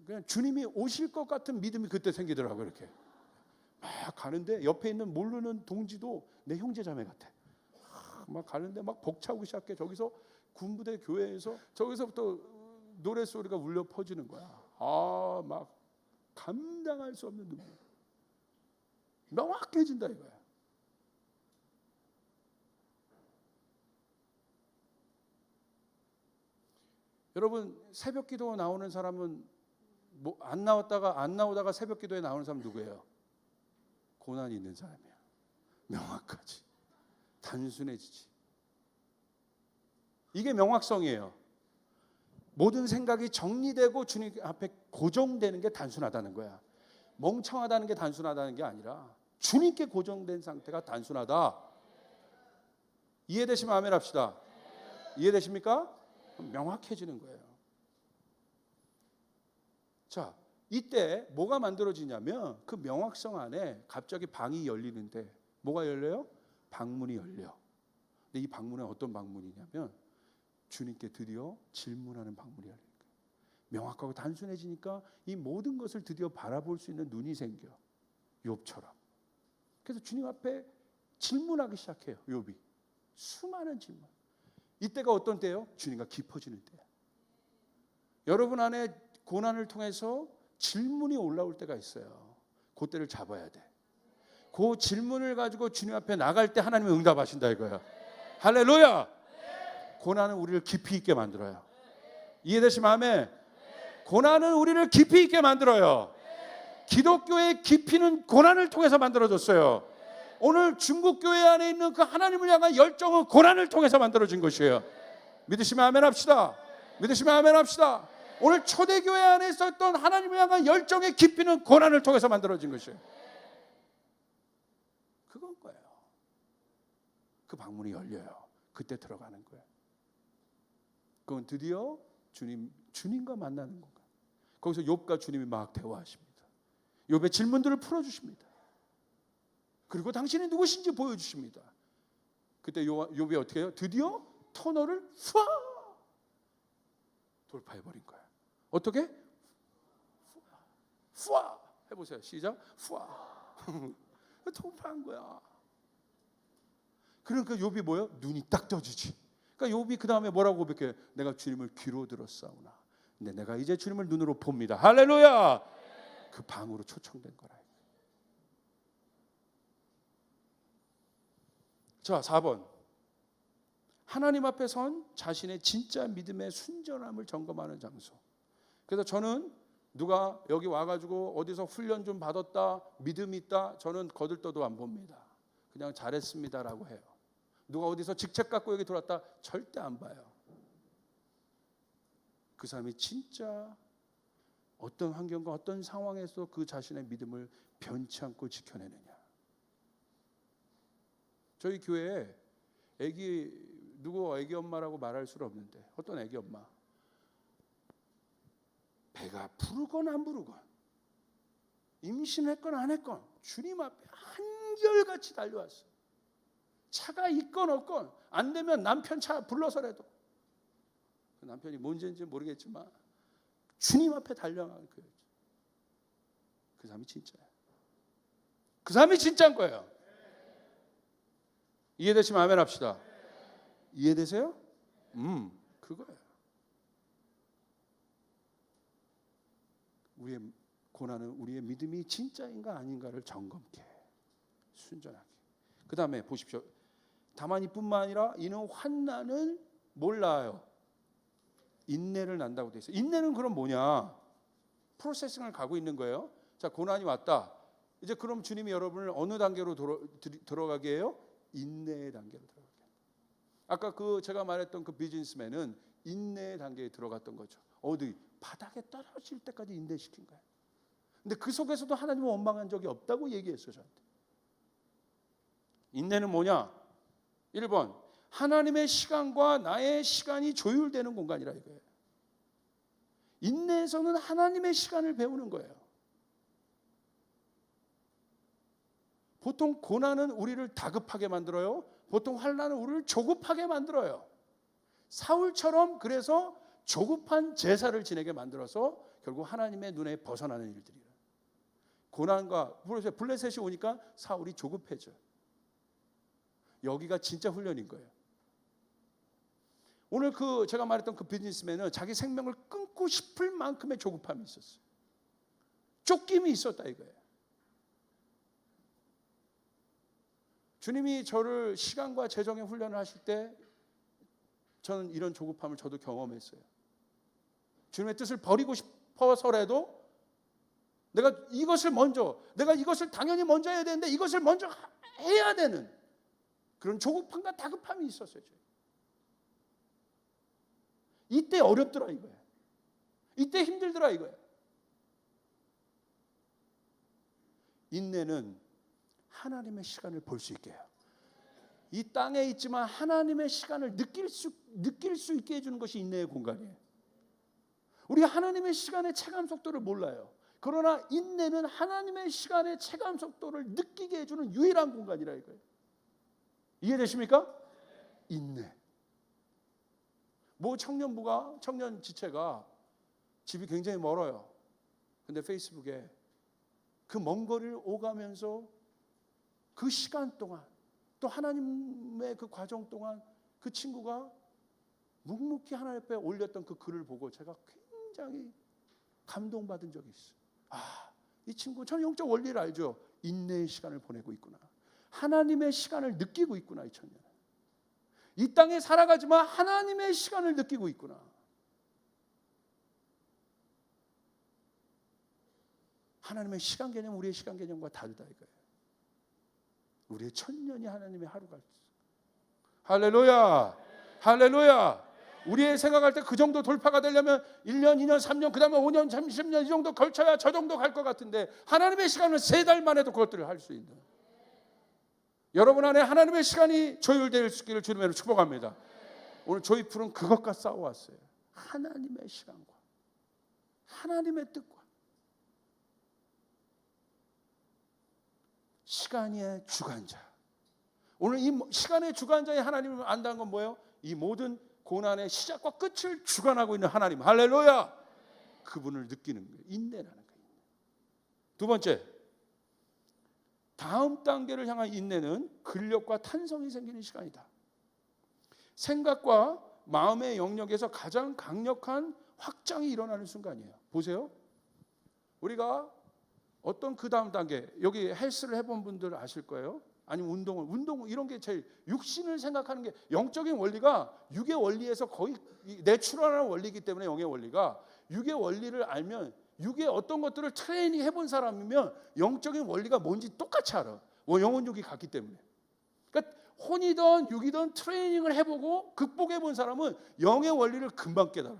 그냥 주님이 오실 것 같은 믿음이 그때 생기더라고요. 이렇게 막 가는데 옆에 있는 모르는 동지도 내 형제 자매 같아. 막 가는데 막 벅차고 시작해. 저기서 군부대 교회에서 저기서부터 노래 소리가 울려 퍼지는 거야. 막 감당할 수 없는 눈물. 명확해진다 이거야. 여러분, 새벽 기도 나오는 사람은 뭐 안 나오다가 새벽 기도에 나오는 사람 누구예요? 고난이 있는 사람이야. 명확하지. 단순해지지. 이게 명확성이에요. 모든 생각이 정리되고 주님 앞에 고정되는 게 단순하다는 거야. 멍청하다는 게 단순하다는 게 아니라 주님께 고정된 상태가 단순하다. 이해되시면 아멘 합시다. 이해되십니까? 명확해지는 거예요. 자, 이때 뭐가 만들어지냐면 그 명확성 안에 갑자기 방이 열리는데 뭐가 열려요? 방문이 열려. 근데 이 방문은 어떤 방문이냐면 주님께 드디어 질문하는 방문이 열려요. 명확하고 단순해지니까 이 모든 것을 드디어 바라볼 수 있는 눈이 생겨. 욥처럼. 그래서 주님 앞에 질문하기 시작해요. 욥이. 수많은 질문. 이때가 어떤 때예요? 주님과 깊어지는 때예요. 여러분 안에 고난을 통해서 질문이 올라올 때가 있어요. 그때를 잡아야 돼. 그 질문을 가지고 주님 앞에 나갈 때 하나님이 응답하신다 이거야. 할렐루야. 고난은 우리를 깊이 있게 만들어요. 이해되시면 아멘. 고난은 우리를 깊이 있게 만들어요. 기독교의 깊이는 고난을 통해서 만들어졌어요. 오늘 중국 교회 안에 있는 그 하나님을 향한 열정은 고난을 통해서 만들어진 것이에요. 믿으시면 아멘 합시다. 믿으시면 아멘 합시다. 오늘 초대교회 안에 있었던 하나님을 향한 열정의 깊이는 고난을 통해서 만들어진 것이에요. 그건 거예요. 그 방문이 열려요. 그때 들어가는 거예요. 그건 드디어 주님과 만나는 건가. 거기서 욥과 주님이 막 대화하십니다. 욥의 질문들을 풀어주십니다. 그리고 당신이 누구신지 보여주십니다. 그때 욥이 어떻게 해요? 드디어 터널을 푸아 돌파해버린 거예요. 어떻게? 푸아 해보세요. 시작. 푸아 돌파한 거야. 그러니까 욥이 뭐예요? 눈이 딱 떠지지. 그러니까 욥이 그 다음에 뭐라고 고백해요? 내가 주님을 귀로 들었사오나 근데 내가 이제 주님을 눈으로 봅니다. 할렐루야. 그 방으로 초청된 거라. 자, 4번. 하나님 앞에 선 자신의 진짜 믿음의 순전함을 점검하는 장소. 그래서 저는 누가 여기 와가지고 어디서 훈련 좀 받았다, 믿음이 있다, 저는 거들떠도 안 봅니다. 그냥 잘했습니다라고 해요. 누가 어디서 직책 갖고 여기 들어왔다 절대 안 봐요. 그 사람이 진짜 어떤 환경과 어떤 상황에서 그 자신의 믿음을 변치 않고 지켜내느냐. 저희 교회에 누구 애기 엄마라고 말할 수는 없는데 어떤 애기 엄마 배가 부르건 안 부르건 임신했건 안 했건 주님 앞에 한결같이 달려왔어. 차가 있건 없건 안 되면 남편 차 불러서라도 그 남편이 뭔지인지 모르겠지만 주님 앞에 달려가는 거예요. 그 사람이 진짜예요. 그 사람이 진짜인 거예요. 이해되시면 아멘 합시다. 이해되세요? 그거예요. 우리의 고난은 우리의 믿음이 진짜인가 아닌가를 점검케 순전하게. 그 다음에 보십시오. 다만 이뿐만 아니라 이는 환난은 몰라요. 인내를 난다고 돼 있어요. 인내는 그럼 뭐냐? 프로세싱을 가고 있는 거예요. 자, 고난이 왔다. 이제 그럼 주님이 여러분을 어느 단계로 들어가게 해요? 인내의 단계로 들어가게 해요. 아까 제가 말했던 그 비즈니스맨은 인내의 단계에 들어갔던 거죠. 어디? 바닥에 떨어질 때까지 인내시킨 거예요. 근데 그 속에서도 하나님은 원망한 적이 없다고 얘기했어요, 저한테. 인내는 뭐냐? 1번, 하나님의 시간과 나의 시간이 조율되는 공간이라 이거예요. 인내에서는 하나님의 시간을 배우는 거예요. 보통 고난은 우리를 다급하게 만들어요. 보통 환난은 우리를 조급하게 만들어요. 사울처럼 그래서 조급한 제사를 지내게 만들어서 결국 하나님의 눈에 벗어나는 일들이에요. 고난과 블레셋이 오니까 사울이 조급해져요. 여기가 진짜 훈련인 거예요. 오늘 그 제가 말했던 그 비즈니스맨은 자기 생명을 끊고 싶을 만큼의 조급함이 있었어요. 쫓김이 있었다 이거예요. 주님이 저를 시간과 재정의 훈련을 하실 때 저는 이런 조급함을 저도 경험했어요. 주님의 뜻을 버리고 싶어서라도 내가 이것을 당연히 먼저 해야 되는데 이것을 먼저 해야 되는 그런 조급함과 다급함이 있었어요. 이때 어렵더라 이거예요. 이때 힘들더라 이거예요. 인내는 하나님의 시간을 볼 수 있게 해요. 이 땅에 있지만 하나님의 시간을 느낄 수 있게 해주는 것이 인내의 공간이에요. 우리가 하나님의 시간의 체감 속도를 몰라요. 그러나 인내는 하나님의 시간의 체감 속도를 느끼게 해주는 유일한 공간이라 이거예요. 이해되십니까? 인내. 모 청년 지체가 집이 굉장히 멀어요. 근데 페이스북에 그 먼 거리를 오가면서 그 시간 동안 또 하나님의 그 과정 동안 그 친구가 묵묵히 하나님 앞에 올렸던 그 글을 보고 제가 굉장히 감동받은 적이 있어요. 이 친구, 저는 영적 원리를 알죠. 인내의 시간을 보내고 있구나. 하나님의 시간을 느끼고 있구나. 이 청년은 이 땅에 살아가지만 하나님의 시간을 느끼고 있구나. 하나님의 시간 개념 우리의 시간 개념과 다르다 이거예요. 우리의 천년이 하나님의 하루가 있어. 할렐루야. 할렐루야. 우리의 생각할 때 그 정도 돌파가 되려면 1년, 2년, 3년, 그 다음에 5년, 30년 이 정도 걸쳐야 저 정도 갈 것 같은데 하나님의 시간은 3달만 해도 그것들을 할 수 있는, 여러분 안에 하나님의 시간이 조율될 수 있기를 주님으로 축복합니다. 오늘 조이풀은 그것과 싸워왔어요. 하나님의 시간과 하나님의 뜻과 시간의 주관자. 오늘 이 시간의 주관자의 하나님을 안다는 건 뭐예요? 이 모든 고난의 시작과 끝을 주관하고 있는 하나님. 할렐루야. 그분을 느끼는 거예요. 인내라는 거예요. 두 번째, 다음 단계를 향한 인내는 근력과 탄성이 생기는 시간이다. 생각과 마음의 영역에서 가장 강력한 확장이 일어나는 순간이에요. 보세요. 우리가 어떤 그 다음 단계, 여기 헬스를 해본 분들 아실 거예요. 아니면 운동 이런 게 제일 육신을 생각하는 게, 영적인 원리가 육의 원리에서 거의 내추럴한 원리이기 때문에, 영의 원리가 육의 원리를 알면, 육의 어떤 것들을 트레이닝 해본 사람이면 영적인 원리가 뭔지 똑같이 알아. 영혼 육이 같기 때문에. 그러니까 혼이든 육이든 트레이닝을 해보고 극복해본 사람은 영의 원리를 금방 깨달아.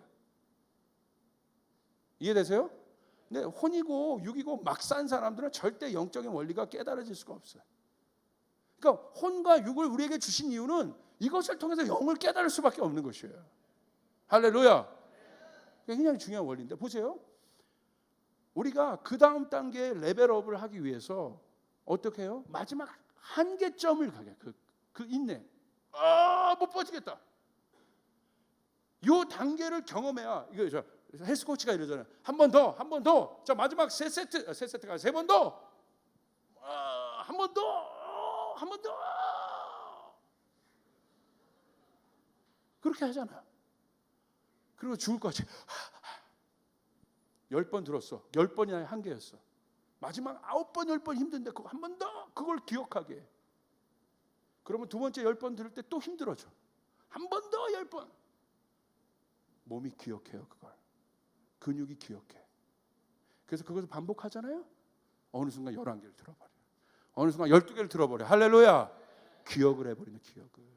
이해되세요? 근데 혼이고 육이고 막 산 사람들은 절대 영적인 원리가 깨달아질 수가 없어요. 그러니까 혼과 육을 우리에게 주신 이유는 이것을 통해서 영을 깨달을 수밖에 없는 것이에요. 할렐루야. 굉장히 중요한 원리인데, 보세요. 우리가 그 다음 단계의 레벨업을 하기 위해서 어떻게 해요? 마지막 한계점을 가게, 그 인내. 못 버티겠다. 이 단계를 경험해야, 이거 헬스 코치가 이러잖아요. 한 번 더. 자, 마지막 세 세트가 3번 더. 한 번 더. 그렇게 하잖아. 그리고 죽을 것 같이 10번 들었어. 10번이 한계였어. 마지막 9번, 10번 힘든데 그거 한 번 더, 그걸 기억하게 해. 그러면 두 번째 10번 들을 때 또 힘들어져. 한 번 더 10번. 몸이 기억해요, 그걸. 근육이 기억해. 그래서 그것을 반복하잖아요. 어느 순간 11개를 들어버려. 어느 순간 12개를 들어버려. 할렐루야. 기억을 해버리는, 기억을.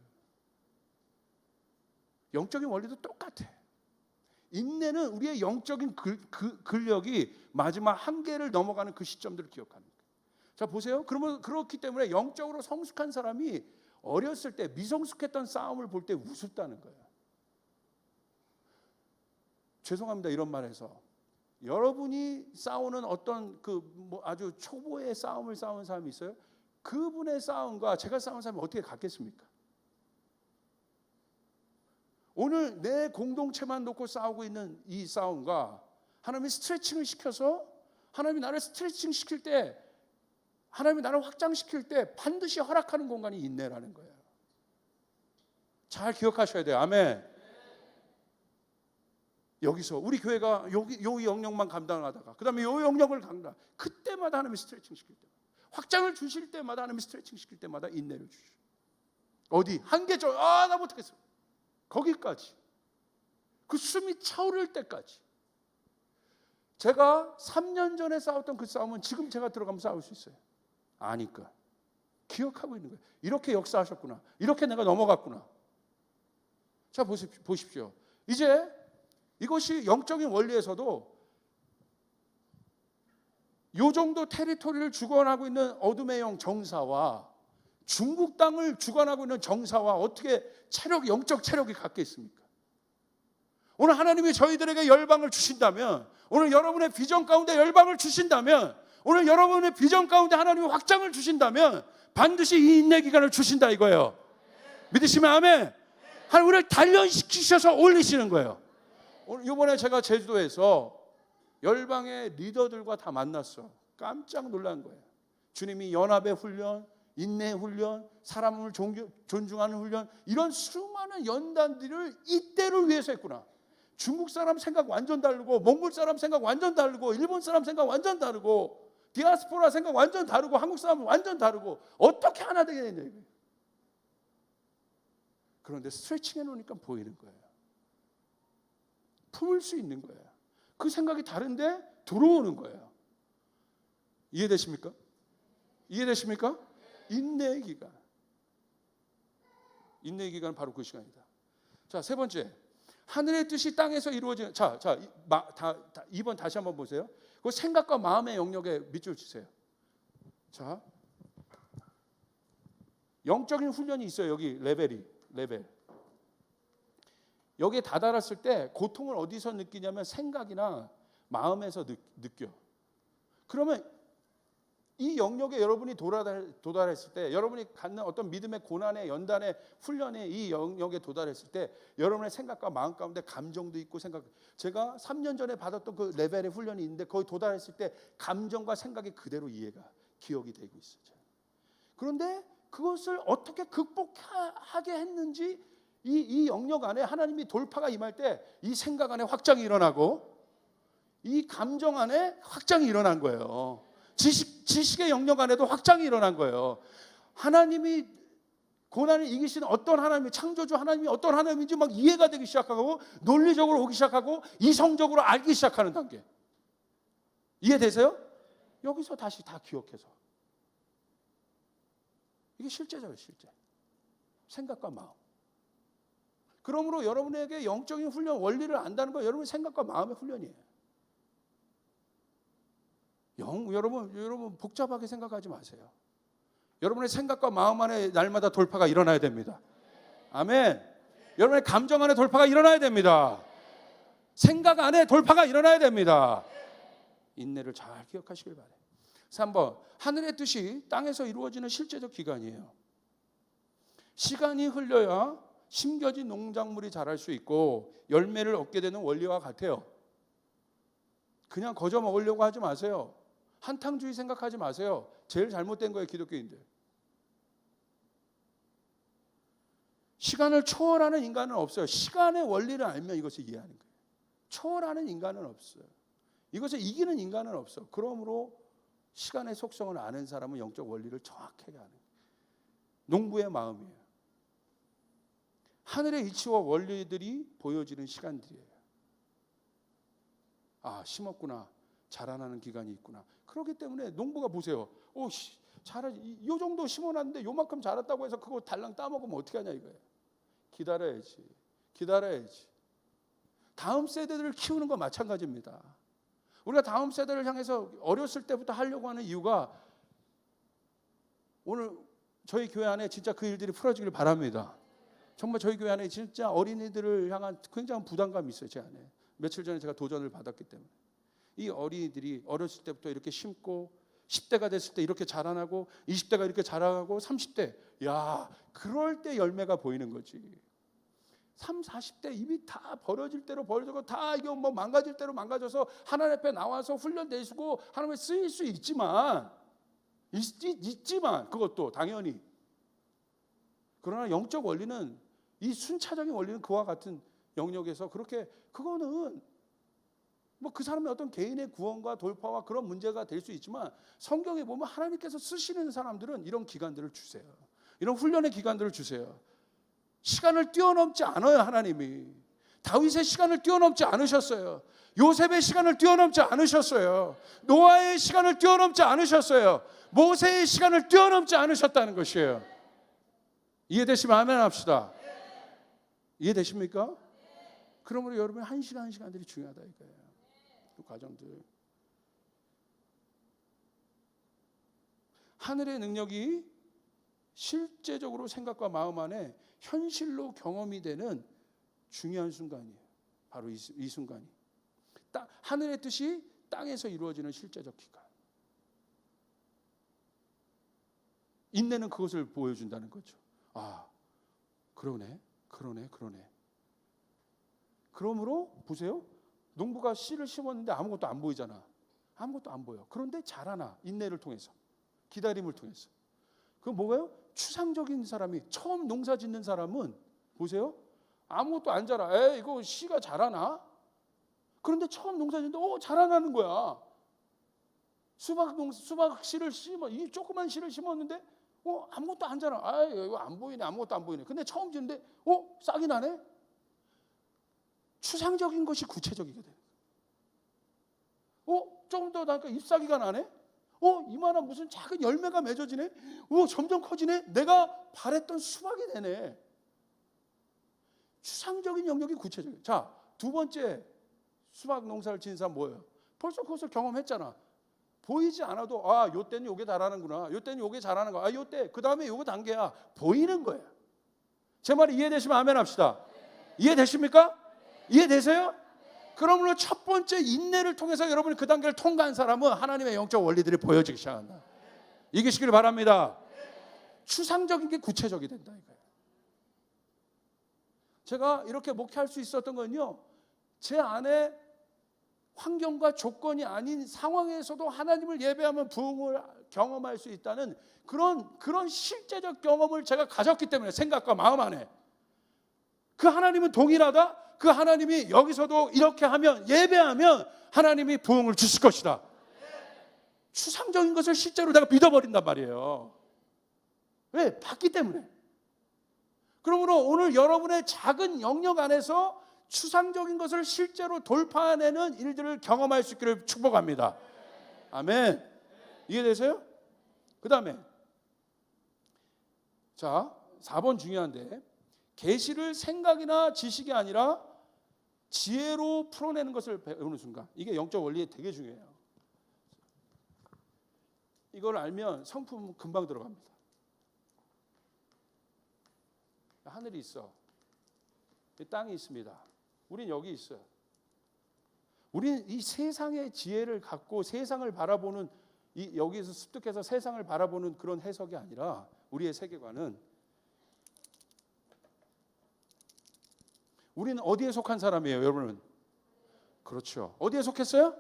영적인 원리도 똑같아. 인내는 우리의 영적인 근력이 마지막 한계를 넘어가는 그 시점들을 기억하는 거예요. 자, 보세요. 그렇기 때문에 영적으로 성숙한 사람이 어렸을 때 미성숙했던 싸움을 볼 때 우습다는 거예요. 죄송합니다, 이런 말해서. 여러분이 싸우는 어떤 아주 초보의 싸움을 싸운 사람이 있어요? 그분의 싸움과 제가 싸운 사람이 어떻게 같겠습니까? 오늘 내 공동체만 놓고 싸우고 있는 이 싸움과 하나님이 스트레칭을 시켜서, 하나님이 나를 스트레칭 시킬 때, 하나님이 나를 확장시킬 때 반드시 허락하는 공간이 인내라는 거예요. 잘 기억하셔야 돼요. 아멘. 여기서 우리 교회가 요 영역만 감당하다가 그다음에 요 영역을 감당, 그때마다 하나님이 스트레칭 시킬 때, 확장을 주실 때마다 하나님이 스트레칭 시킬 때마다 인내를 주시죠. 어디 한계점, 나 못하겠어, 거기까지, 그 숨이 차오를 때까지. 제가 3년 전에 싸웠던 그 싸움은 지금 제가 들어가면 싸울 수 있어요. 아니까 기억하고 있는 거예요. 이렇게 역사하셨구나, 이렇게 내가 넘어갔구나. 자, 보십시오. 이제 이것이 영적인 원리에서도 요 정도 테리토리를 주관하고 있는 어둠의 영 정사와 중국 땅을 주관하고 있는 정사와 어떻게 영적 체력이 같겠습니까? 오늘 하나님이 저희들에게 열방을 주신다면, 오늘 여러분의 비전 가운데 열방을 주신다면, 오늘 여러분의 비전 가운데 하나님이 확장을 주신다면 반드시 이 인내 기간을 주신다 이거예요. 믿으시면 아멘. 하나님을 단련시키셔서 올리시는 거예요. 오늘 이번에 제가 제주도에서 열방의 리더들과 다 만났어. 깜짝 놀란 거예요. 주님이 연합의 훈련, 인내의 훈련, 사람을 존중하는 훈련, 이런 수많은 연단들을 이때를 위해서 했구나. 중국 사람 생각 완전 다르고, 몽골 사람 생각 완전 다르고, 일본 사람 생각 완전 다르고, 디아스포라 생각 완전 다르고, 한국 사람 완전 다르고, 어떻게 하나 되게 되냐 이거예요. 그런데 스트레칭 해놓으니까 보이는 거예요. 품을 수 있는 거예요. 그 생각이 다른데 들어오는 거예요. 이해되십니까? 이해되십니까? 인내의 기간. 인내의 기간은 바로 그 시간이다. 자, 세 번째, 하늘의 뜻이 땅에서 이루어지는. 자, 2번 다시 한번 보세요. 그 생각과 마음의 영역에 밑줄 치세요. 자, 영적인 훈련이 있어요. 여기 레벨. 여기에 다다랐을 때 고통을 어디서 느끼냐면 생각이나 마음에서 느껴. 그러면 이 영역에 여러분이 도달했을 때, 여러분이 갖는 어떤 믿음의 고난의 연단의 훈련의 이 영역에 도달했을 때 여러분의 생각과 마음 가운데 감정도 있고 제가 3년 전에 받았던 그 레벨의 훈련이 있는데 거기 도달했을 때 감정과 생각이 그대로 기억이 되고 있어요. 그런데 그것을 어떻게 극복하게 했는지, 이 영역 안에 하나님이 돌파가 임할 때 이 생각 안에 확장이 일어나고 이 감정 안에 확장이 일어난 거예요. 지식의 영역 안에도 확장이 일어난 거예요. 하나님이 고난을 이기시는 어떤 하나님이, 창조주 하나님이 어떤 하나님인지 막 이해가 되기 시작하고, 논리적으로 오기 시작하고, 이성적으로 알기 시작하는 단계. 이해되세요? 여기서 다시 다 기억해서. 이게 실제죠, 실제. 생각과 마음. 그러므로 여러분에게 영적인 훈련 원리를 안다는 건 여러분의 생각과 마음의 훈련이에요. 여러분 복잡하게 생각하지 마세요. 여러분의 생각과 마음 안에 날마다 돌파가 일어나야 됩니다. 아멘. 여러분의 감정 안에 돌파가 일어나야 됩니다. 생각 안에 돌파가 일어나야 됩니다. 인내를 잘 기억하시길 바라요. 3번, 하늘의 뜻이 땅에서 이루어지는 실제적 기간이에요. 시간이 흘려야 심겨진 농작물이 자랄 수 있고 열매를 얻게 되는 원리와 같아요. 그냥 거저 먹으려고 하지 마세요. 한탕주의 생각하지 마세요. 제일 잘못된 거예요, 기독교인들. 시간을 초월하는 인간은 없어요. 시간의 원리를 알면 이것을 이해하는 거예요. 초월하는 인간은 없어요. 이것을 이기는 인간은 없어. 그러므로 시간의 속성을 아는 사람은 영적 원리를 정확하게 아는 거예요. 농부의 마음이에요. 하늘의 이치와 원리들이 보여지는 시간들이에요. 아, 심었구나, 자라나는 기간이 있구나. 그렇기 때문에 농부가 보세요. 요 정도 심어놨는데 요만큼 자랐다고 해서 그거 달랑 따먹으면 어떻게 하냐 이거예요. 기다려야지. 다음 세대들을 키우는 건 마찬가지입니다. 우리가 다음 세대를 향해서 어렸을 때부터 하려고 하는 이유가, 오늘 저희 교회 안에 진짜 그 일들이 풀어지길 바랍니다. 정말 저희 교회 안에 진짜 어린이들을 향한 굉장한 부담감이 있어요. 제 안에. 며칠 전에 제가 도전을 받았기 때문에. 이 어린이들이 어렸을 때부터 이렇게 심고 10대가 됐을 때 이렇게 자라나고 20대가 이렇게 자라고 30대, 그럴 때 열매가 보이는 거지. 30, 40대 입이 다 벌어질 대로 벌어지고 다 이거 뭐 망가질 대로 망가져서 하나님 앞에 나와서 훈련되시고 하나님에 쓰일 수 있지만 그것도 당연히. 그러나 영적 원리는, 이 순차적인 원리는 그와 같은 영역에서 그거는 뭐 그 사람의 어떤 개인의 구원과 돌파와 그런 문제가 될 수 있지만 성경에 보면 하나님께서 쓰시는 사람들은 이런 기간들을 주세요. 이런 훈련의 기간들을 주세요. 시간을 뛰어넘지 않아요. 하나님이 다윗의 시간을 뛰어넘지 않으셨어요. 요셉의 시간을 뛰어넘지 않으셨어요. 노아의 시간을 뛰어넘지 않으셨어요. 모세의 시간을 뛰어넘지 않으셨다는 것이에요. 이해되시면 아멘 합시다. 이해되십니까? 그러므로 여러분 한 시간들이 중요하다 이거예요. 그 과정들. 하늘의 능력이 실제적으로 생각과 마음 안에 현실로 경험이 되는 중요한 순간이에요. 바로 이 순간이. 하늘의 뜻이 땅에서 이루어지는 실제적 기간. 인내는 그것을 보여준다는 거죠. 아, 그러네. 그러므로 보세요. 농부가 씨를 심었는데 아무것도 안 보이잖아. 아무것도 안 보여. 그런데 자라나. 인내를 통해서. 기다림을 통해서. 그건 뭐가요? 추상적인 사람이 처음 농사 짓는 사람은 보세요. 아무것도 안 자라. 이거 씨가 자라나? 그런데 처음 농사 짓는데 자라나는 거야. 수박 씨를 이 조그만 씨를 심었는데 아무것도 안 자라. 이거 안 보이네. 아무것도 안 보이네. 근데 처음 짓는데 싹이 나네. 추상적인 것이 구체적이게 돼. 조금 더 나니까 잎사귀가 나네. 이만한 무슨 작은 열매가 맺어지네. 점점 커지네. 내가 바랬던 수박이 되네. 추상적인 영역이 구체적이에요. 자, 두 번째 수박 농사를 지은 사람 뭐예요? 벌써 그것을 경험했잖아. 보이지 않아도 요때는 요게 잘하는구나. 요때는 요게 잘하는 거야. 요때 그 다음에 요거 단계야. 보이는 거야. 제 말이 이해되시면 아멘 합시다. 이해되십니까? 이해되세요? 그러므로 첫 번째 인내를 통해서 여러분이 그 단계를 통과한 사람은 하나님의 영적 원리들이 보여지기 시작한다. 이기시길 바랍니다. 추상적인 게 구체적이 된다 이거예요. 제가 이렇게 목회할 수 있었던 건요, 제 안에 환경과 조건이 아닌 상황에서도 하나님을 예배하면 부흥을 경험할 수 있다는 그런 실제적 경험을 제가 가졌기 때문에, 생각과 마음 안에. 그 하나님은 동일하다. 그 하나님이 여기서도 이렇게 하면, 예배하면 하나님이 부흥을 주실 것이다. 추상적인 것을 실제로 내가 믿어버린단 말이에요. 왜? 봤기 때문에. 그러므로 오늘 여러분의 작은 영역 안에서 추상적인 것을 실제로 돌파해내는 일들을 경험할 수 있기를 축복합니다. 아멘. 이해되세요? 그 다음에 자, 4번 중요한데, 계시를 생각이나 지식이 아니라 지혜로 풀어내는 것을 배우는 순간, 이게 영적 원리에 되게 중요해요. 이걸 알면 성품 금방 들어갑니다. 하늘이 있어. 땅이 있습니다. 우린 여기 있어요. 우리는 이 세상의 지혜를 갖고 세상을 바라보는, 여기에서 습득해서 세상을 바라보는 그런 해석이 아니라, 우리의 세계관은, 우리는 어디에 속한 사람이에요, 여러분은? 그렇죠. 어디에 속했어요?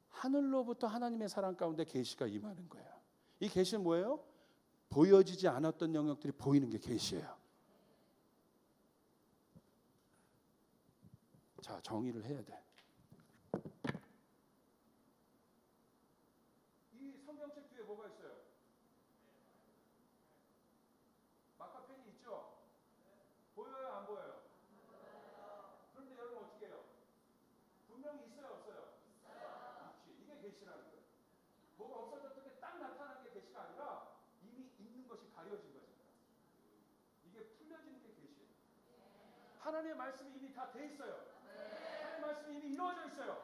하늘로부터 하나님의 사랑 가운데 계시가 임하는 거예요. 이 계시는 뭐예요? 보여지지 않았던 영역들이 보이는 게 계시예요. 자, 정의를 해야 돼. 이 성경책 뒤에 뭐가 있어요? 마카펜이 있죠? 보여요, 안 보여요? 그런데 여러분 어떻게 해요? 분명히 있어요, 없어요? 있지. 이게 계시라는 거예요. 뭐가 없어졌던 게 딱 나타난 게 계시가 아니라 이미 있는 것이 가려진 거죠. 이게 풀려지는 게 계시예요. 하나님의 말씀이 이미 다 돼 있어요. 하나님의 말씀이 이미 이루어져 있어요.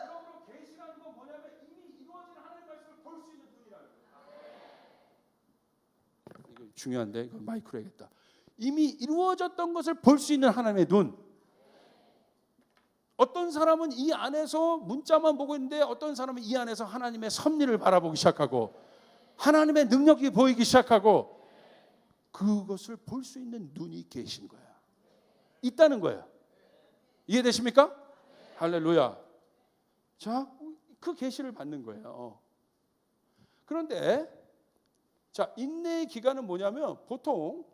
그러므로 계시라는 건 뭐냐면 이미 이루어진 하나님의 말씀을 볼 수 있는 눈이라는 거예요. 이거 중요한데, 이거 마이크로 해야겠다. 이미 이루어졌던 것을 볼 수 있는 하나님의 눈. 어떤 사람은 이 안에서 문자만 보고 있는데, 어떤 사람은 이 안에서 하나님의 섭리를 바라보기 시작하고, 하나님의 능력이 보이기 시작하고, 그것을 볼 수 있는 눈이 계신 거야. 있다는 거예요. 이해되십니까? 할렐루야. 자, 그 계시를 받는 거예요. 그런데 자, 인내의 기간은 뭐냐면, 보통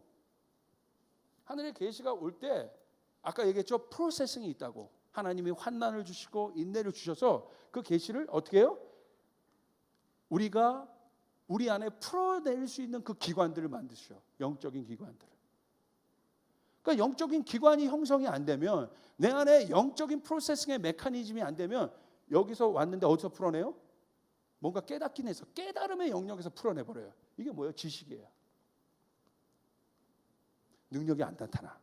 하늘의 계시가 올 때 아까 얘기했죠, 프로세싱이 있다고. 하나님이 환난을 주시고 인내를 주셔서 그 계시를 어떻게 해요? 우리가 우리 안에 풀어낼 수 있는 그 기관들을 만드셔. 영적인 기관들을. 그러니까 영적인 기관이 형성이 안 되면, 내 안에 영적인 프로세싱의 메커니즘이 안 되면, 여기서 왔는데 어디서 풀어내요? 뭔가 깨닫긴 해서 깨달음의 영역에서 풀어내버려요. 이게 뭐예요? 지식이에요. 능력이 안 나타나.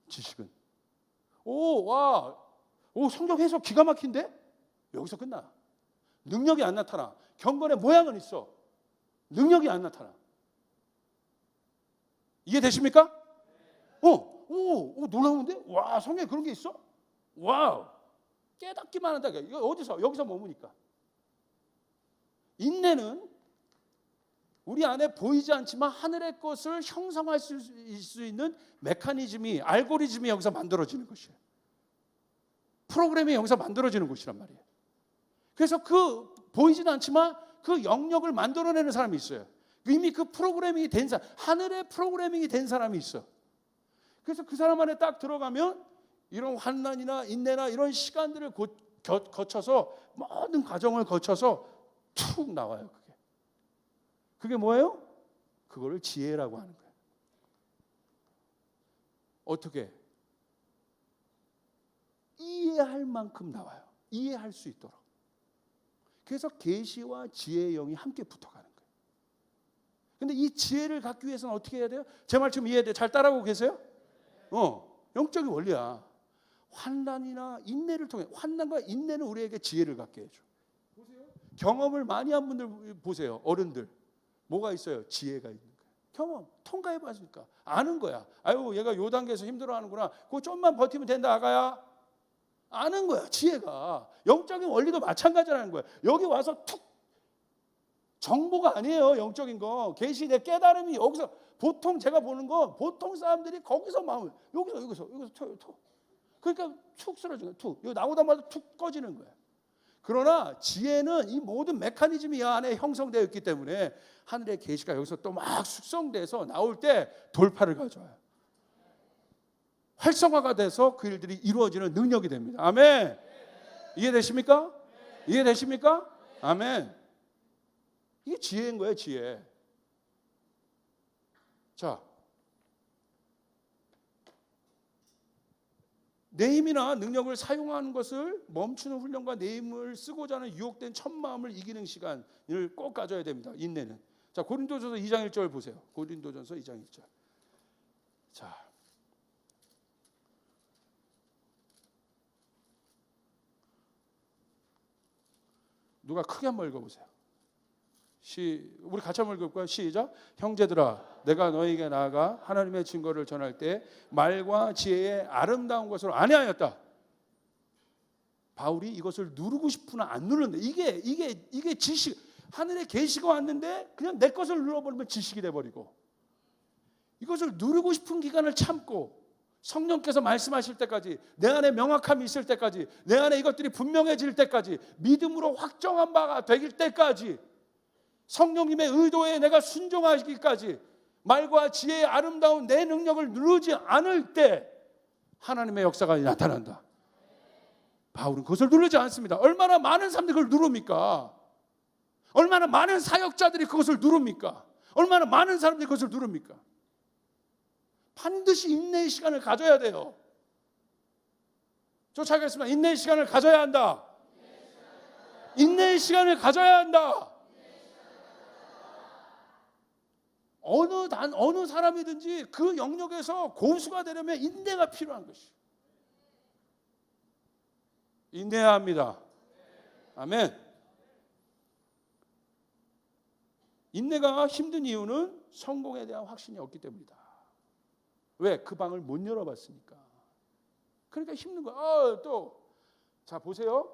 지식은. 성경 해석 기가 막힌데? 여기서 끝나. 능력이 안 나타나. 경건의 모양은 있어. 능력이 안 나타나. 이해되십니까? 놀라운데? 와, 성경에 그런 게 있어? 와우. 깨닫기만 한다. 이거 어디서? 여기서 머무니까. 인내는 우리 안에 보이지 않지만 하늘의 것을 형성할 수 있는 메커니즘이, 알고리즘이 여기서 만들어지는 것이에요. 프로그램이 여기서 만들어지는 것이란 말이에요. 그래서 그 보이지는 않지만 그 영역을 만들어내는 사람이 있어요. 이미 그 프로그래밍이 된 사람, 하늘의 프로그래밍이 된 사람이 있어. 그래서 그 사람 안에 딱 들어가면 이런 환난이나 인내나 이런 시간들을 거쳐서, 모든 과정을 거쳐서 툭 나와요. 그게 뭐예요? 그거를 지혜라고 하는 거예요. 어떻게? 이해할 만큼 나와요. 이해할 수 있도록. 그래서 계시와 지혜의 영이 함께 붙어가는 거예요. 근데 이 지혜를 갖기 위해서는 어떻게 해야 돼요? 제 말 좀 이해돼요? 잘 따라오고 계세요? 영적인 원리야. 환난이나 인내를 통해, 환난과 인내는 우리에게 지혜를 갖게 해줘. 보세요. 경험을 많이 한 분들 보세요. 어른들. 뭐가 있어요? 지혜가 있는 거예요. 경험, 통과해봤으니까 아는 거야. 아유, 얘가 요 단계에서 힘들어하는구나. 그거 좀만 버티면 된다, 아가야. 아는 거야, 지혜가. 영적인 원리도 마찬가지라는 거야. 여기 와서 툭, 정보가 아니에요, 영적인 거. 계시 내 깨달음이 여기서, 보통 제가 보는 거, 보통 사람들이 거기서 마음을, 여기서 툭. 그러니까 툭 쓰러지는 거야. 툭. 여기 나오다마자 툭 꺼지는 거야. 그러나 지혜는 이 모든 메커니즘이 이 안에 형성되어 있기 때문에 하늘의 계시가 여기서 또 막 숙성돼서 나올 때 돌파를 가져와요. 활성화가 돼서 그 일들이 이루어지는 능력이 됩니다. 아멘. 이해되십니까? 이해되십니까? 아멘. 이게 지혜인 거예요, 지혜. 자, 내 힘이나 능력을 사용하는 것을 멈추는 훈련과 내 힘을 쓰고자 하는 유혹된 첫마음을 이기는 시간을 꼭 가져야 됩니다. 인내는. 자, 고린도전서 2장 1절 보세요. 고린도전서 2장 1절. 자, 누가 크게 한번 읽어보세요. 우리 같이 한번 읽어볼까요? 시작. 형제들아, 내가 너에게 나아가 하나님의 증거를 전할 때 말과 지혜의 아름다운 것으로 아니하였다. 바울이 이것을 누르고 싶으나 안 누르는데, 이게 지식, 하늘의 계시가 왔는데 그냥 내 것을 눌러버리면 지식이 돼버리고, 이것을 누르고 싶은 기간을 참고 성령께서 말씀하실 때까지, 내 안에 명확함이 있을 때까지, 내 안에 이것들이 분명해질 때까지, 믿음으로 확정한 바가 되길 때까지, 성령님의 의도에 내가 순종하기까지, 말과 지혜의 아름다운 내 능력을 누르지 않을 때 하나님의 역사가 나타난다. 바울은 그것을 누르지 않습니다. 얼마나 많은 사람들이 그걸 누릅니까? 얼마나 많은 사역자들이 그것을 누릅니까? 얼마나 많은 사람들이 그것을 누릅니까? 반드시 인내의 시간을 가져야 돼요. 쫓아가겠습니다. 인내의 시간을 가져야 한다. 인내의 시간을 가져야 한다. 어느 사람이든지 그 영역에서 고수가 되려면 인내가 필요한 것이에요. 인내해야 합니다. 아멘. 인내가 힘든 이유는 성공에 대한 확신이 없기 때문이다. 왜? 그 방을 못 열어봤으니까. 그러니까 힘든 거야. 자, 보세요.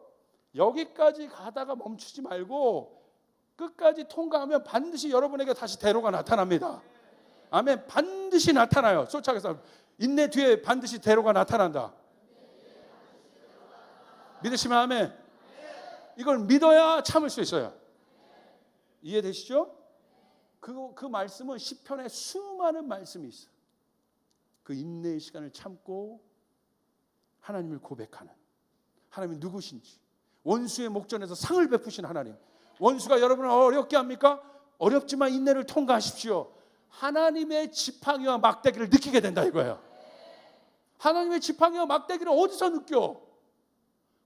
여기까지 가다가 멈추지 말고 끝까지 통과하면 반드시 여러분에게 다시 대로가 나타납니다. 아멘. 반드시 나타나요. 쫓아가서 인내 뒤에 반드시 대로가 나타난다. 믿으시면 아멘. 이걸 믿어야 참을 수 있어요. 이해되시죠? 그 말씀은 시편에 수많은 말씀이 있어요. 그 인내의 시간을 참고 하나님을 고백하는, 하나님이 누구신지, 원수의 목전에서 상을 베푸신 하나님. 원수가 여러분을 어렵게 합니까? 어렵지만 인내를 통과하십시오. 하나님의 지팡이와 막대기를 느끼게 된다 이거예요. 하나님의 지팡이와 막대기를 어디서 느껴?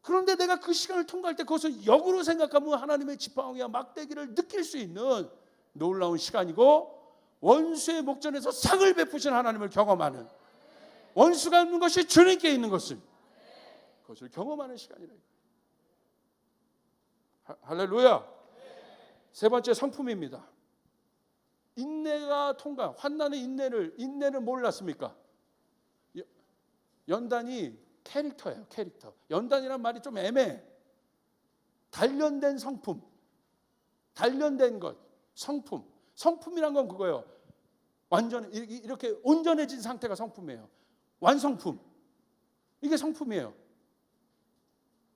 그런데 내가 그 시간을 통과할 때 그것을 역으로 생각하면 하나님의 지팡이와 막대기를 느낄 수 있는 놀라운 시간이고, 원수의 목전에서 상을 베푸신 하나님을 경험하는, 원수가 있는 것이 주님께 있는 것을, 그것을 경험하는 시간이라. 할렐루야. 세 번째 성품입니다. 인내가 통과, 환난의 인내를 몰랐습니까? 연단이 캐릭터예요. 캐릭터. 연단이란 말이 좀 애매해. 단련된 성품, 단련된 것, 성품. 성품이란 건 그거예요. 완전 이렇게 온전해진 상태가 성품이에요. 완성품. 이게 성품이에요.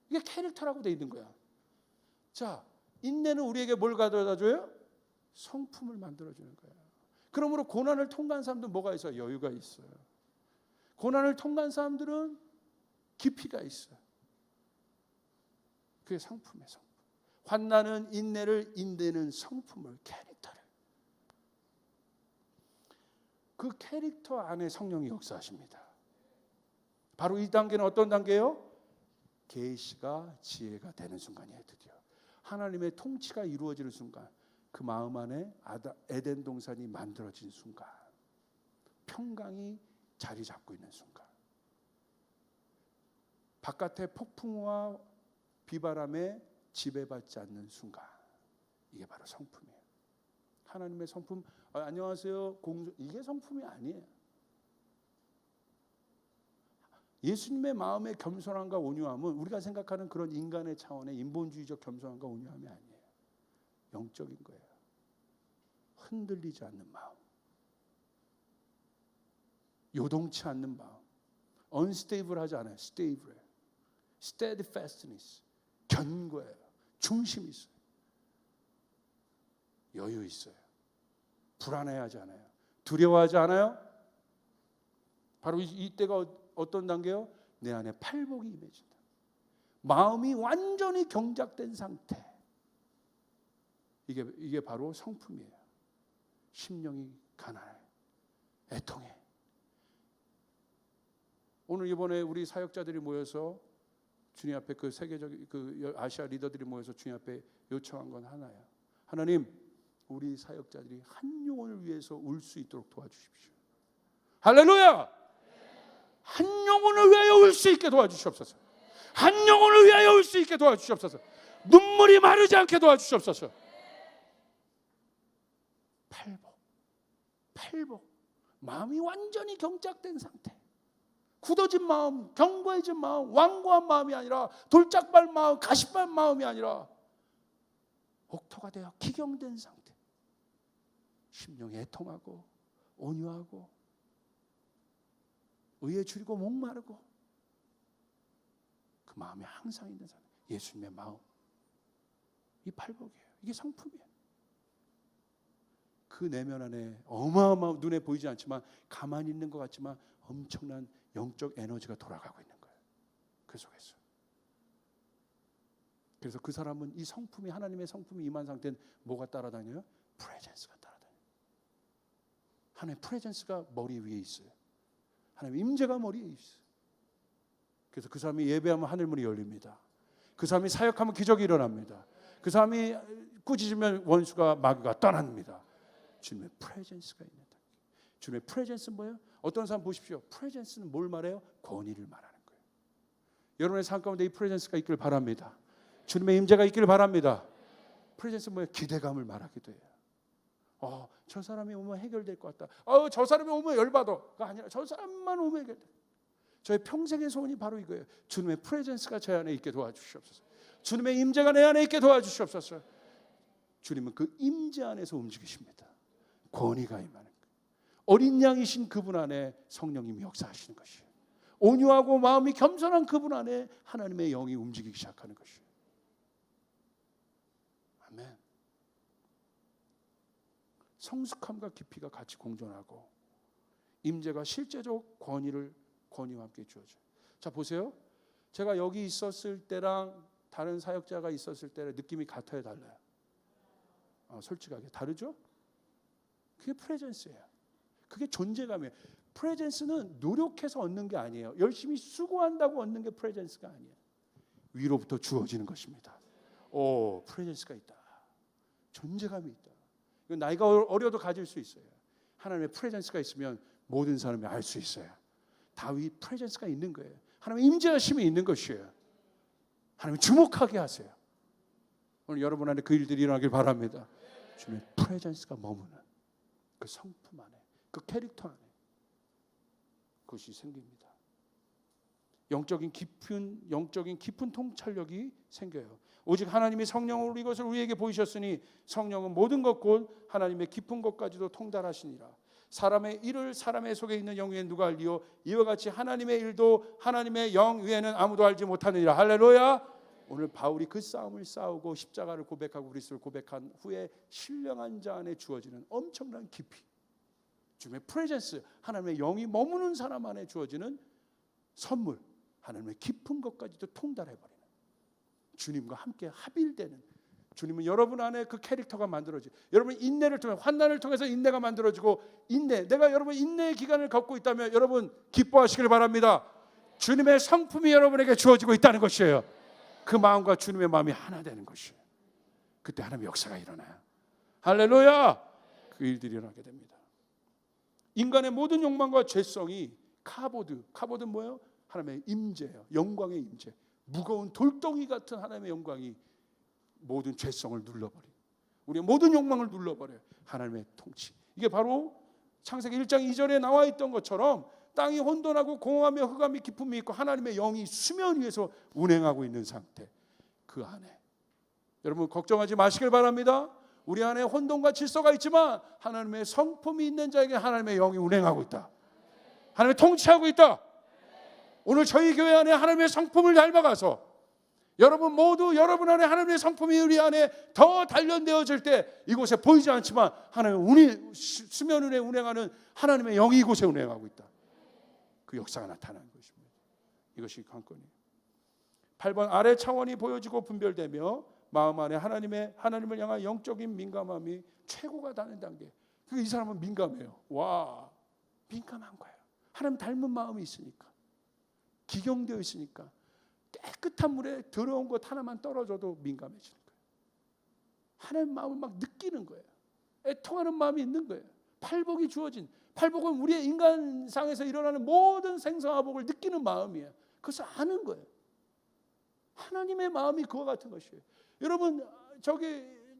이게 캐릭터라고 돼 있는 거야. 자, 인내는 우리에게 뭘 가져다 줘요? 성품을 만들어주는 거예요. 그러므로 고난을 통과한 사람들은 뭐가 있어요? 여유가 있어요. 고난을 통과한 사람들은 깊이가 있어요. 그게 성품이에요. 성품. 환난은 인내를, 인내는 성품을, 캐릭터를. 그 캐릭터 안에 성령이 역사하십니다. 바로 이 단계는 어떤 단계예요? 계시가 지혜가 되는 순간이에요. 드디어 하나님의 통치가 이루어지는 순간, 그 마음 안에 에덴 동산이 만들어진 순간, 평강이 자리 잡고 있는 순간, 바깥의 폭풍과 비바람에 지배받지 않는 순간, 이게 바로 성품이에요. 하나님의 성품. 안녕하세요. 이게 성품이 아니에요. 예수님의 마음의 겸손함과 온유함은 우리가 생각하는 그런 인간의 차원의 인본주의적 겸손함과 온유함이 아니에요. 영적인 거예요. 흔들리지 않는 마음, 요동치 않는 마음, unstable하지 않아요. stable, steadfastness, 견고해요. 중심이 있어요. 여유 있어요. 불안해하지 않아요. 두려워하지 않아요. 바로 이때가 어떤 단계요? 내 안에 팔복이 임해진다. 마음이 완전히 경작된 상태. 이게 바로 성품이에요. 심령이 가난해, 애통해. 오늘 이번에 우리 사역자들이 모여서 주님 앞에, 그 세계적 그 아시아 리더들이 모여서 주님 앞에 요청한 건 하나예요. 하나님, 우리 사역자들이 한 영혼을 위해서 울 수 있도록 도와주십시오. 할렐루야! 한 영혼을 위하여 울 수 있게 도와주시옵소서. 한 영혼을 위하여 울 수 있게 도와주시옵소서. 눈물이 마르지 않게 도와주시옵소서. 팔복. 마음이 완전히 경작된 상태. 굳어진 마음, 견고해진 마음, 완고한 마음이 아니라, 돌짝발 마음, 가시발 마음이 아니라 옥토가 되어 기경된 상태. 심령이 애통하고 온유하고 의에 줄이고 목마르고, 그 마음이 항상 있는 사람. 예수님의 마음. 이 팔복이에요. 이게 성품이에요. 그 내면 안에 어마어마한, 눈에 보이지 않지만 가만히 있는 것 같지만 엄청난 영적 에너지가 돌아가고 있는 거예요. 그 속에서. 그래서 그 사람은 이 성품이, 하나님의 성품이 임한 상태는 뭐가 따라다녀요? 프레젠스가 따라다녀요. 하나님의 프레젠스가 머리 위에 있어요. 하나님의 임재가 머리에 있어요. 그래서 그 사람이 예배하면 하늘문이 열립니다. 그 사람이 사역하면 기적이 일어납니다. 그 사람이 꾸짖으면 원수가, 마귀가 떠납니다. 주님의 프레젠스가 있는 단계. 주님의 프레젠스는 뭐예요? 어떤 사람 보십시오. 프레젠스는 뭘 말해요? 권위를 말하는 거예요. 여러분의 삶 가운데 이 프레젠스가 있기를 바랍니다. 주님의 임재가 있기를 바랍니다. 프레젠스는 뭐예요? 기대감을 말하기도 해요. 저 사람이 오면 해결될 것 같다. 저 사람이 오면 열받아.가 아니라 저 사람만 오면 해결돼. 저의 평생의 소원이 바로 이거예요. 주님의 프레젠스가 제 안에 있게 도와주시옵소서. 주님의 임재가 내 안에 있게 도와주시옵소서. 주님은 그 임재 안에서 움직이십니다. 권위가 임하는 거예요. 어린 양이신 그분 안에 성령님이 역사하시는 것이에요. 온유하고 마음이 겸손한 그분 안에 하나님의 영이 움직이기 시작하는 것이에요. 아멘. 성숙함과 깊이가 같이 공존하고, 임재가 실제적 권위와 함께 주어져요. 자 보세요. 제가 여기 있었을 때랑 다른 사역자가 있었을 때랑 느낌이 같아요, 달라요? 솔직하게 다르죠? 그게 프레젠스예요. 그게 존재감이에요. 프레젠스는 노력해서 얻는 게 아니에요. 열심히 수고한다고 얻는 게 프레젠스가 아니에요. 위로부터 주어지는 것입니다. 오, 프레젠스가 있다. 존재감이 있다. 이건 나이가 어려도 가질 수 있어요. 하나님의 프레젠스가 있으면 모든 사람이 알 수 있어요. 다윗 프레젠스가 있는 거예요. 하나님의 임재하심이 있는 것이에요. 하나님 주목하게 하세요. 오늘 여러분 안에 그 일들이 일어나길 바랍니다. 주님의 프레젠스가 머무는 그 성품 안에, 그 캐릭터 안에 그것이 생깁니다. 영적인 깊은 통찰력이 생겨요. 오직 하나님이 성령으로 이것을 우리에게 보이셨으니 성령은 모든 것 곧 하나님의 깊은 것까지도 통달하시니라. 사람의 일을 사람의 속에 있는 영 위에 누가 알리요? 이와 같이 하나님의 일도 하나님의 영 위에는 아무도 알지 못하느니라. 할렐루야. 오늘 바울이 그 싸움을 싸우고 십자가를 고백하고 그리스도를 고백한 후에 신령한 자 안에 주어지는 엄청난 깊이, 주님의 프레젠스, 하나님의 영이 머무는 사람 안에 주어지는 선물, 하나님의 깊은 것까지도 통달해버리는, 주님과 함께 합일되는, 주님은 여러분 안에 그 캐릭터가 만들어지고, 여러분 인내를 통해, 환난을 통해서 인내가 만들어지고, 내가 여러분 인내의 기간을 겪고 있다면 여러분 기뻐하시길 바랍니다. 주님의 성품이 여러분에게 주어지고 있다는 것이에요. 그 마음과 주님의 마음이 하나 되는 것이에요. 그때 하나님의 역사가 일어나요. 할렐루야. 그 일들이 일어나게 됩니다. 인간의 모든 욕망과 죄성이 카보드는 뭐예요? 하나님의 임재예요. 영광의 임재. 무거운 돌덩이 같은 하나님의 영광이 모든 죄성을 눌러버려요. 우리의 모든 욕망을 눌러버려요. 하나님의 통치. 이게 바로 창세기 1장 2절에 나와 있던 것처럼 땅이 혼돈하고 공허하며 흑암이 깊음이 있고 하나님의 영이 수면 위에서 운행하고 있는 상태. 그 안에 여러분 걱정하지 마시길 바랍니다. 우리 안에 혼돈과 질서가 있지만 하나님의 성품이 있는 자에게 하나님의 영이 운행하고 있다. 하나님의 통치하고 있다. 오늘 저희 교회 안에 하나님의 성품을 닮아가서 여러분 모두 여러분 안에 하나님의 성품이 우리 안에 더 단련되어질 때 이곳에 보이지 않지만 하나님의 수면 위에 운행하는 하나님의 영이 이곳에 운행하고 있다. 그 역사가 나타나는 것입니다. 이것이 관건이에요. 8번 아래 차원이 보여지고 분별되며 마음 안에 하나님을 향한 영적인 민감함이 최고가 다는 단계. 이 사람은 민감해요. 와, 민감한 거예요. 하나님 닮은 마음이 있으니까, 기경되어 있으니까 깨끗한 물에 더러운 것 하나만 떨어져도 민감해지는 거예요. 하나님 마음을 막 느끼는 거예요. 애통하는 마음이 있는 거예요. 팔복이 주어진, 팔복은 우리의 인간상에서 일어나는 모든 생사화복을 느끼는 마음이에요. 그래서 아는 거예요. 하나님의 마음이 그와 같은 것이에요. 여러분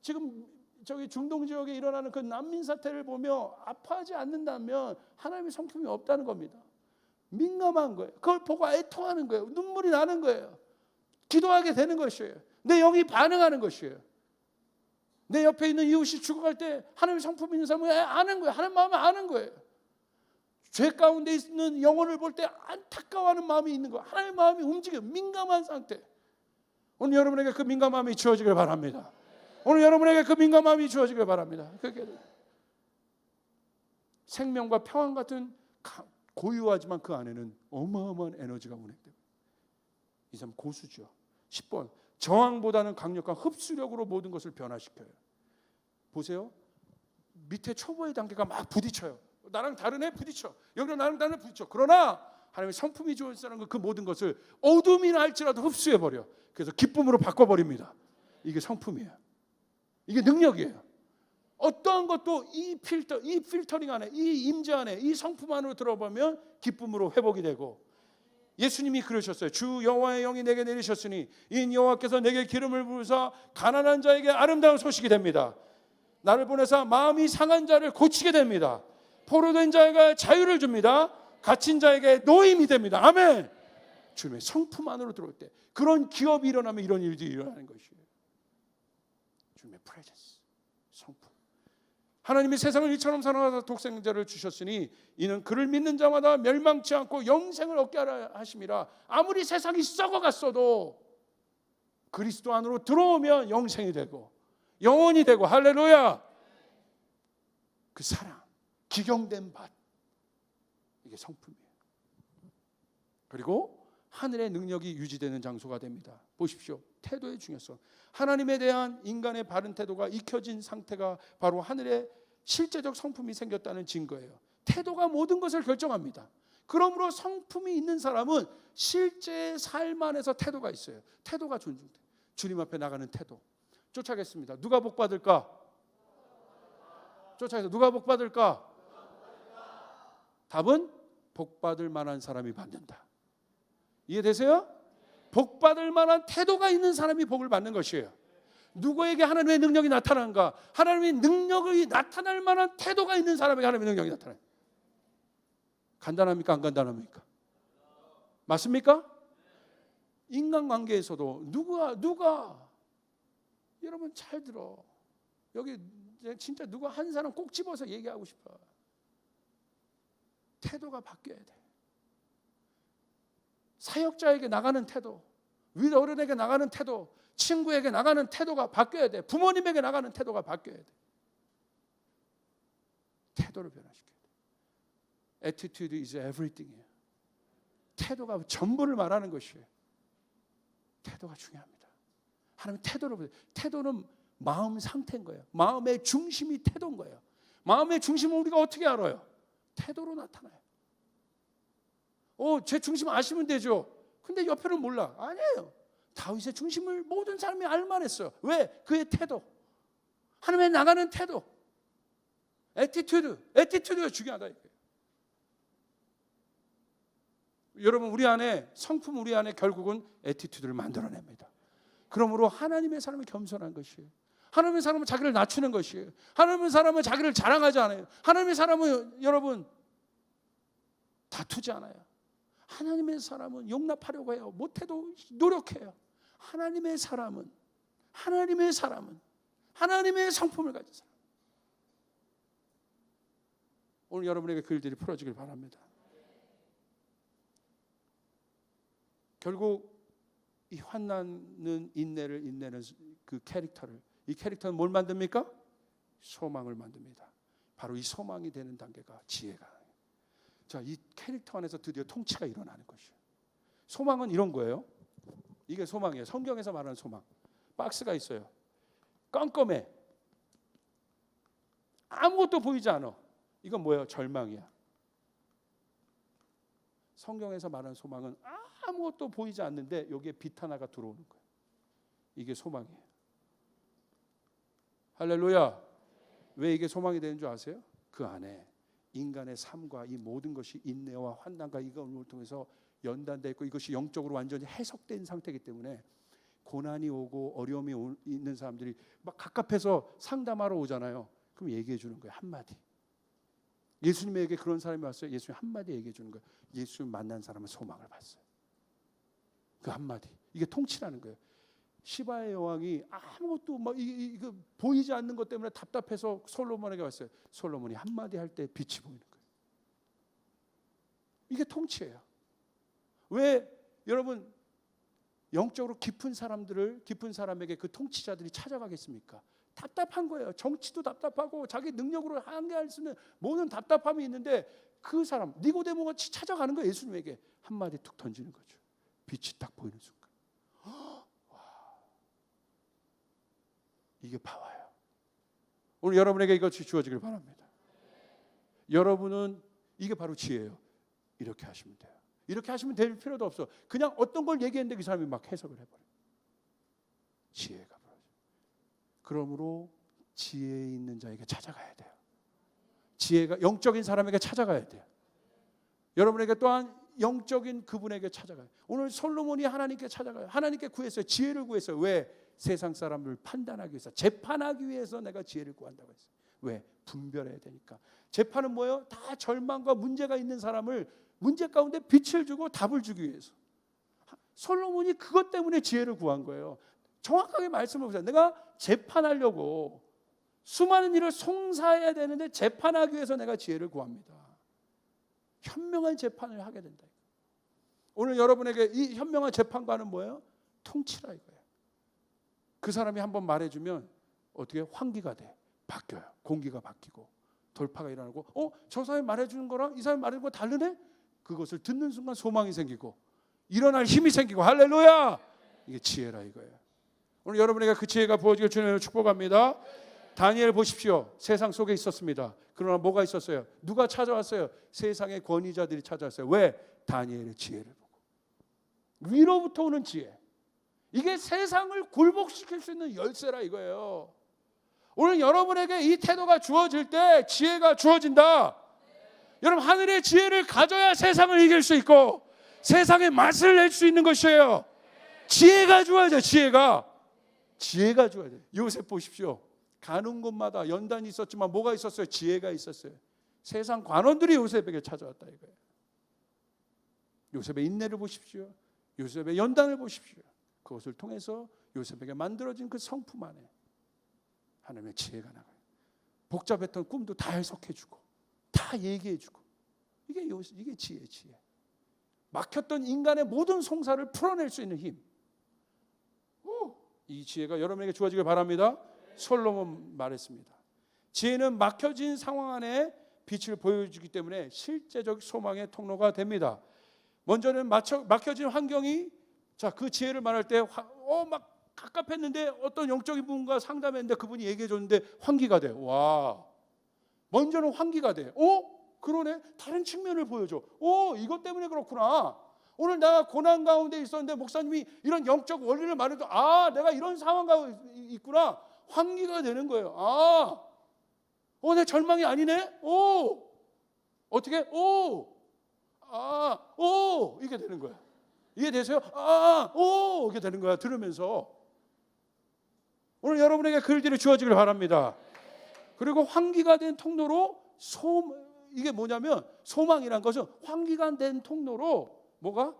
지금 중동 지역에 일어나는 그 난민 사태를 보며 아파하지 않는다면 하나님의 성품이 없다는 겁니다. 민감한 거예요. 그걸 보고 애통하는 거예요. 눈물이 나는 거예요. 기도하게 되는 것이에요. 내 영이 반응하는 것이에요. 내 옆에 있는 이웃이 죽어갈 때 하나님의 성품이 있는 사람은 아는 거예요. 하나님 마음을 아는 거예요. 죄 가운데 있는 영혼을 볼 때 안타까워하는 마음이 있는 거예요. 하나님의 마음이 움직여요. 민감한 상태. 오늘 여러분에게 그 민감함이 주어지길 바랍니다. 오늘 여러분에게 그 민감함이 주어지길 바랍니다. 생명과 평안 같은 고유하지만 그 안에는 어마어마한 에너지가 운행돼요. 이 사람 고수죠. 10번 저항보다는 강력한 흡수력으로 모든 것을 변화시켜요. 보세요. 밑에 초보의 단계가 막 부딪혀요. 나랑 다른 애 부딪혀. 여기랑 나랑 다른 애 부딪혀. 그러나 하나님의 성품이 주어지는 그 모든 것을 어둠이나 할지라도 흡수해버려. 그래서 기쁨으로 바꿔버립니다. 이게 성품이에요. 이게 능력이에요. 어떠한 것도 이 필터링 안에, 이 임재 안에, 이 성품 안으로 들어보면 기쁨으로 회복이 되고, 예수님이 그러셨어요. 주 여호와의 영이 내게 내리셨으니 인 여호와께서 내게 기름을 부으사 가난한 자에게 아름다운 소식이 됩니다. 나를 보내사 마음이 상한 자를 고치게 됩니다. 포로된 자에게 자유를 줍니다. 갇힌 자에게 노임이 됩니다. 아멘. 주님의 성품 안으로 들어올 때 그런 기업이 일어나면 이런 일들이 일어나는 것이에요. 주님의 프레젠스, 성품. 하나님이 세상을 이처럼 사랑하사 독생자를 주셨으니 이는 그를 믿는 자마다 멸망치 않고 영생을 얻게 하라 하심이라. 아무리 세상이 썩어갔어도 그리스도 안으로 들어오면 영생이 되고 영원이 되고, 할렐루야. 그 사랑, 기경된 밭, 이게 성품이에요. 그리고 하늘의 능력이 유지되는 장소가 됩니다. 보십시오. 태도의 중요성. 하나님에 대한 인간의 바른 태도가 익혀진 상태가 바로 하늘의 실제적 성품이 생겼다는 증거예요. 태도가 모든 것을 결정합니다. 그러므로 성품이 있는 사람은 실제 삶 안에서 태도가 있어요. 태도가 존중돼. 주님 앞에 나가는 태도. 쫓아가겠습니다. 누가 복 받을까? 쫓아가서 누가 복 받을까? 답은 복 받을 만한 사람이 받는다. 이해되세요? 복 받을 만한 태도가 있는 사람이 복을 받는 것이에요. 누구에게 하나님의 능력이 나타나는가? 하나님의 능력이 나타날 만한 태도가 있는 사람에게 하나님의 능력이 나타나요. 간단합니까? 안 간단합니까? 맞습니까? 인간관계에서도 누가 여러분 잘 들어. 여기 진짜 누가 한 사람 꼭 집어서 얘기하고 싶어. 태도가 바뀌어야 돼. 사역자에게 나가는 태도, 윗 어른에게 나가는 태도, 친구에게 나가는 태도가 바뀌어야 돼. 부모님에게 나가는 태도가 바뀌어야 돼. 태도를 변화시켜야 돼. Attitude is everything이에요. 태도가 전부를 말하는 것이에요. 태도가 중요합니다. 하나님 태도를 보세요. 태도는 마음 상태인 거예요. 마음의 중심이 태도인 거예요. 마음의 중심은 우리가 어떻게 알아요? 태도로 나타나요. 제 중심 아시면 되죠. 근데 옆에는 몰라. 아니에요. 다윗의 중심을 모든 사람이 알만했어요. 왜? 그의 태도. 하나님에 나가는 태도. 애티튜드가 중요하다. 여러분 우리 안에 성품 우리 안에 결국은 애티튜드를 만들어냅니다. 그러므로 하나님의 사람은 겸손한 것이에요. 하나님의 사람은 자기를 낮추는 것이에요. 하나님의 사람은 자기를 자랑하지 않아요. 하나님의 사람은 여러분 다투지 않아요. 하나님의 사람은 용납하려고 해요. 못해도 노력해요. 하나님의 사람은 하나님의 성품을 가진 사람. 오늘 여러분에게 그 일들이 풀어지길 바랍니다. 결국 이 환난은 인내를 인내는 그 캐릭터를, 이 캐릭터는 뭘 만듭니까? 소망을 만듭니다. 바로 이 소망이 되는 단계가 지혜가. 자, 이 캐릭터 안에서 드디어 통치가 일어나는 것이에요. 소망은 이런 거예요. 이게 소망이에요. 성경에서 말하는 소망. 박스가 있어요. 껌껌해. 아무것도 보이지 않아. 이건 뭐예요? 절망이야. 성경에서 말하는 소망은 아무것도 보이지 않는데 여기에 빛 하나가 들어오는 거예요. 이게 소망이에요. 할렐루야. 왜 이게 소망이 되는 줄 아세요? 그 안에 인간의 삶과 이 모든 것이 인내와 환난과 이걸 통해서 연단되어 있고 이것이 영적으로 완전히 해석된 상태이기 때문에 고난이 오고 어려움이 있는 사람들이 막 갑갑해서 상담하러 오잖아요. 그럼 얘기해 주는 거예요. 한마디. 예수님에게 그런 사람이 왔어요. 예수님 한마디 얘기해 주는 거예요. 예수님 만난 사람은 소망을 봤어요. 그 한마디. 이게 통치라는 거예요. 시바의 여왕이 아무것도 막 이거 보이지 않는 것 때문에 답답해서 솔로몬에게 왔어요. 솔로몬이 한마디 할 때 빛이 보이는 거예요. 이게 통치예요. 왜 여러분 영적으로 깊은 사람에게 그 통치자들이 찾아가겠습니까? 답답한 거예요. 정치도 답답하고 자기 능력으로 항해할 수 있는 모든 답답함이 있는데 그 사람 니고데모가 찾아가는 거예요. 예수님에게 한마디 툭 던지는 거죠. 빛이 딱 보이는 순간. 이게 파워예요. 오늘 여러분에게 이것이 주어지길 바랍니다. 여러분은 이게 바로 지혜예요. 이렇게 하시면 돼요. 이렇게 하시면 될 필요도 없어. 그냥 어떤 걸 얘기했는데 그 사람이 막 해석을 해버려요. 지혜가 벌어져요. 그러므로 지혜 있는 자에게 찾아가야 돼요. 지혜가 영적인 사람에게 찾아가야 돼요. 여러분에게 또한 영적인 그분에게 찾아가요. 오늘 솔로몬이 하나님께 찾아가요. 하나님께 구했어요. 지혜를 구했어요. 왜? 세상 사람을 판단하기 위해서, 재판하기 위해서 내가 지혜를 구한다고 했어요. 왜? 분별해야 되니까. 재판은 뭐예요? 다 절망과 문제가 있는 사람을 문제 가운데 빛을 주고 답을 주기 위해서. 솔로몬이 그것 때문에 지혜를 구한 거예요. 정확하게 말씀을 보세요. 내가 재판하려고 수많은 일을 송사해야 되는데 재판하기 위해서 내가 지혜를 구합니다. 현명한 재판을 하게 된다. 오늘 여러분에게 이 현명한 재판관은 뭐예요? 통치라 이거예요. 그 사람이 한번 말해주면 어떻게 환기가 돼. 바뀌어요. 공기가 바뀌고 돌파가 일어나고 저 사람이 말해주는 거랑 이 사람이 말해주는 거 다르네? 그것을 듣는 순간 소망이 생기고 일어날 힘이 생기고, 할렐루야! 이게 지혜라 이거예요. 오늘 여러분에게 그 지혜가 부어지길 주님으로 축복합니다. 다니엘 보십시오. 세상 속에 있었습니다. 그러나 뭐가 있었어요? 누가 찾아왔어요? 세상의 권위자들이 찾아왔어요. 왜? 다니엘의 지혜를 보고. 위로부터 오는 지혜. 이게 세상을 굴복시킬 수 있는 열쇠라 이거예요. 오늘 여러분에게 이 태도가 주어질 때 지혜가 주어진다. 여러분, 하늘의 지혜를 가져야 세상을 이길 수 있고 세상의 맛을 낼 수 있는 것이에요. 지혜가 주어져. 지혜가 주어져. 요셉 보십시오. 가는 곳마다 연단이 있었지만 뭐가 있었어요? 지혜가 있었어요. 세상 관원들이 요셉에게 찾아왔다 이거예요. 요셉의 인내를 보십시오. 요셉의 연단을 보십시오. 그것을 통해서 요셉에게 만들어진 그 성품 안에 하나님의 지혜가 나가요. 복잡했던 꿈도 다 해석해주고 다 얘기해주고, 이게 지혜. 막혔던 인간의 모든 송사를 풀어낼 수 있는 힘. 이 지혜가 여러분에게 주어지길 바랍니다. 솔로몬 말했습니다. 지혜는 막혀진 상황 안에 빛을 보여주기 때문에 실제적 소망의 통로가 됩니다. 먼저는 막혀진 환경이, 자, 그 지혜를 말할 때 막 갑갑했는데 어떤 영적인 분과 상담했는데 그분이 얘기해 줬는데 환기가 돼. 와, 먼저는 환기가 돼. 그러네. 다른 측면을 보여줘. 이것 때문에 그렇구나. 오늘 내가 고난 가운데 있었는데 목사님이 이런 영적 원리를 말해도 내가 이런 상황 가운데 있구나. 환기가 되는 거예요. 내 절망이 아니네. 어떻게? 이게 되는 거야. 이해되세요? 이게 되는 거야. 들으면서. 오늘 여러분에게 그 일들이 주어지길 바랍니다. 그리고 환기가 된 통로로 이게 뭐냐면, 소망이란 것은 환기가 된 통로로 뭐가?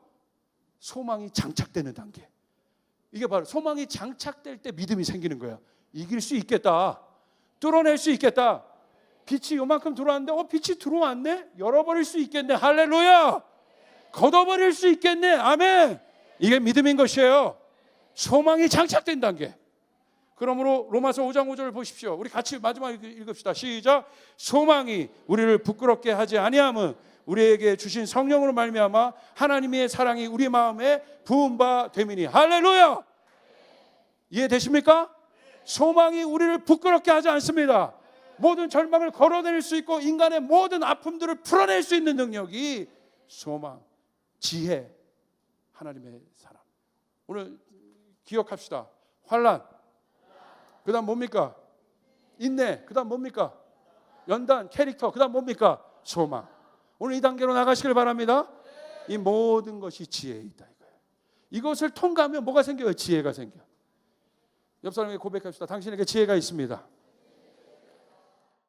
소망이 장착되는 단계. 이게 바로 소망이 장착될 때 믿음이 생기는 거야. 이길 수 있겠다. 뚫어낼 수 있겠다. 빛이 요만큼 들어왔는데 빛이 들어왔네? 열어버릴 수 있겠네. 할렐루야. 걷어버릴 수 있겠네. 아멘. 이게 믿음인 것이에요. 소망이 장착된 단계. 그러므로 로마서 5장 5절을 보십시오. 우리 같이 마지막 읽읍시다. 시작. 소망이 우리를 부끄럽게 하지 아니함은 우리에게 주신 성령으로 말미암아 하나님의 사랑이 우리 마음에 부은 바 됨이니. 할렐루야. 이해되십니까? 소망이 우리를 부끄럽게 하지 않습니다. 모든 절망을 걸어낼 수 있고 인간의 모든 아픔들을 풀어낼 수 있는 능력이 소망, 지혜, 하나님의 사랑. 오늘 기억합시다. 환난, 그 다음 뭡니까? 인내, 그 다음 뭡니까? 연단, 캐릭터, 그 다음 뭡니까? 소망. 오늘 이 단계로 나가시길 바랍니다. 이 모든 것이 지혜에 있다 이거예요. 이것을 통과하면 뭐가 생겨요? 지혜가 생겨. 옆 사람에게 고백합시다. 당신에게 지혜가 있습니다.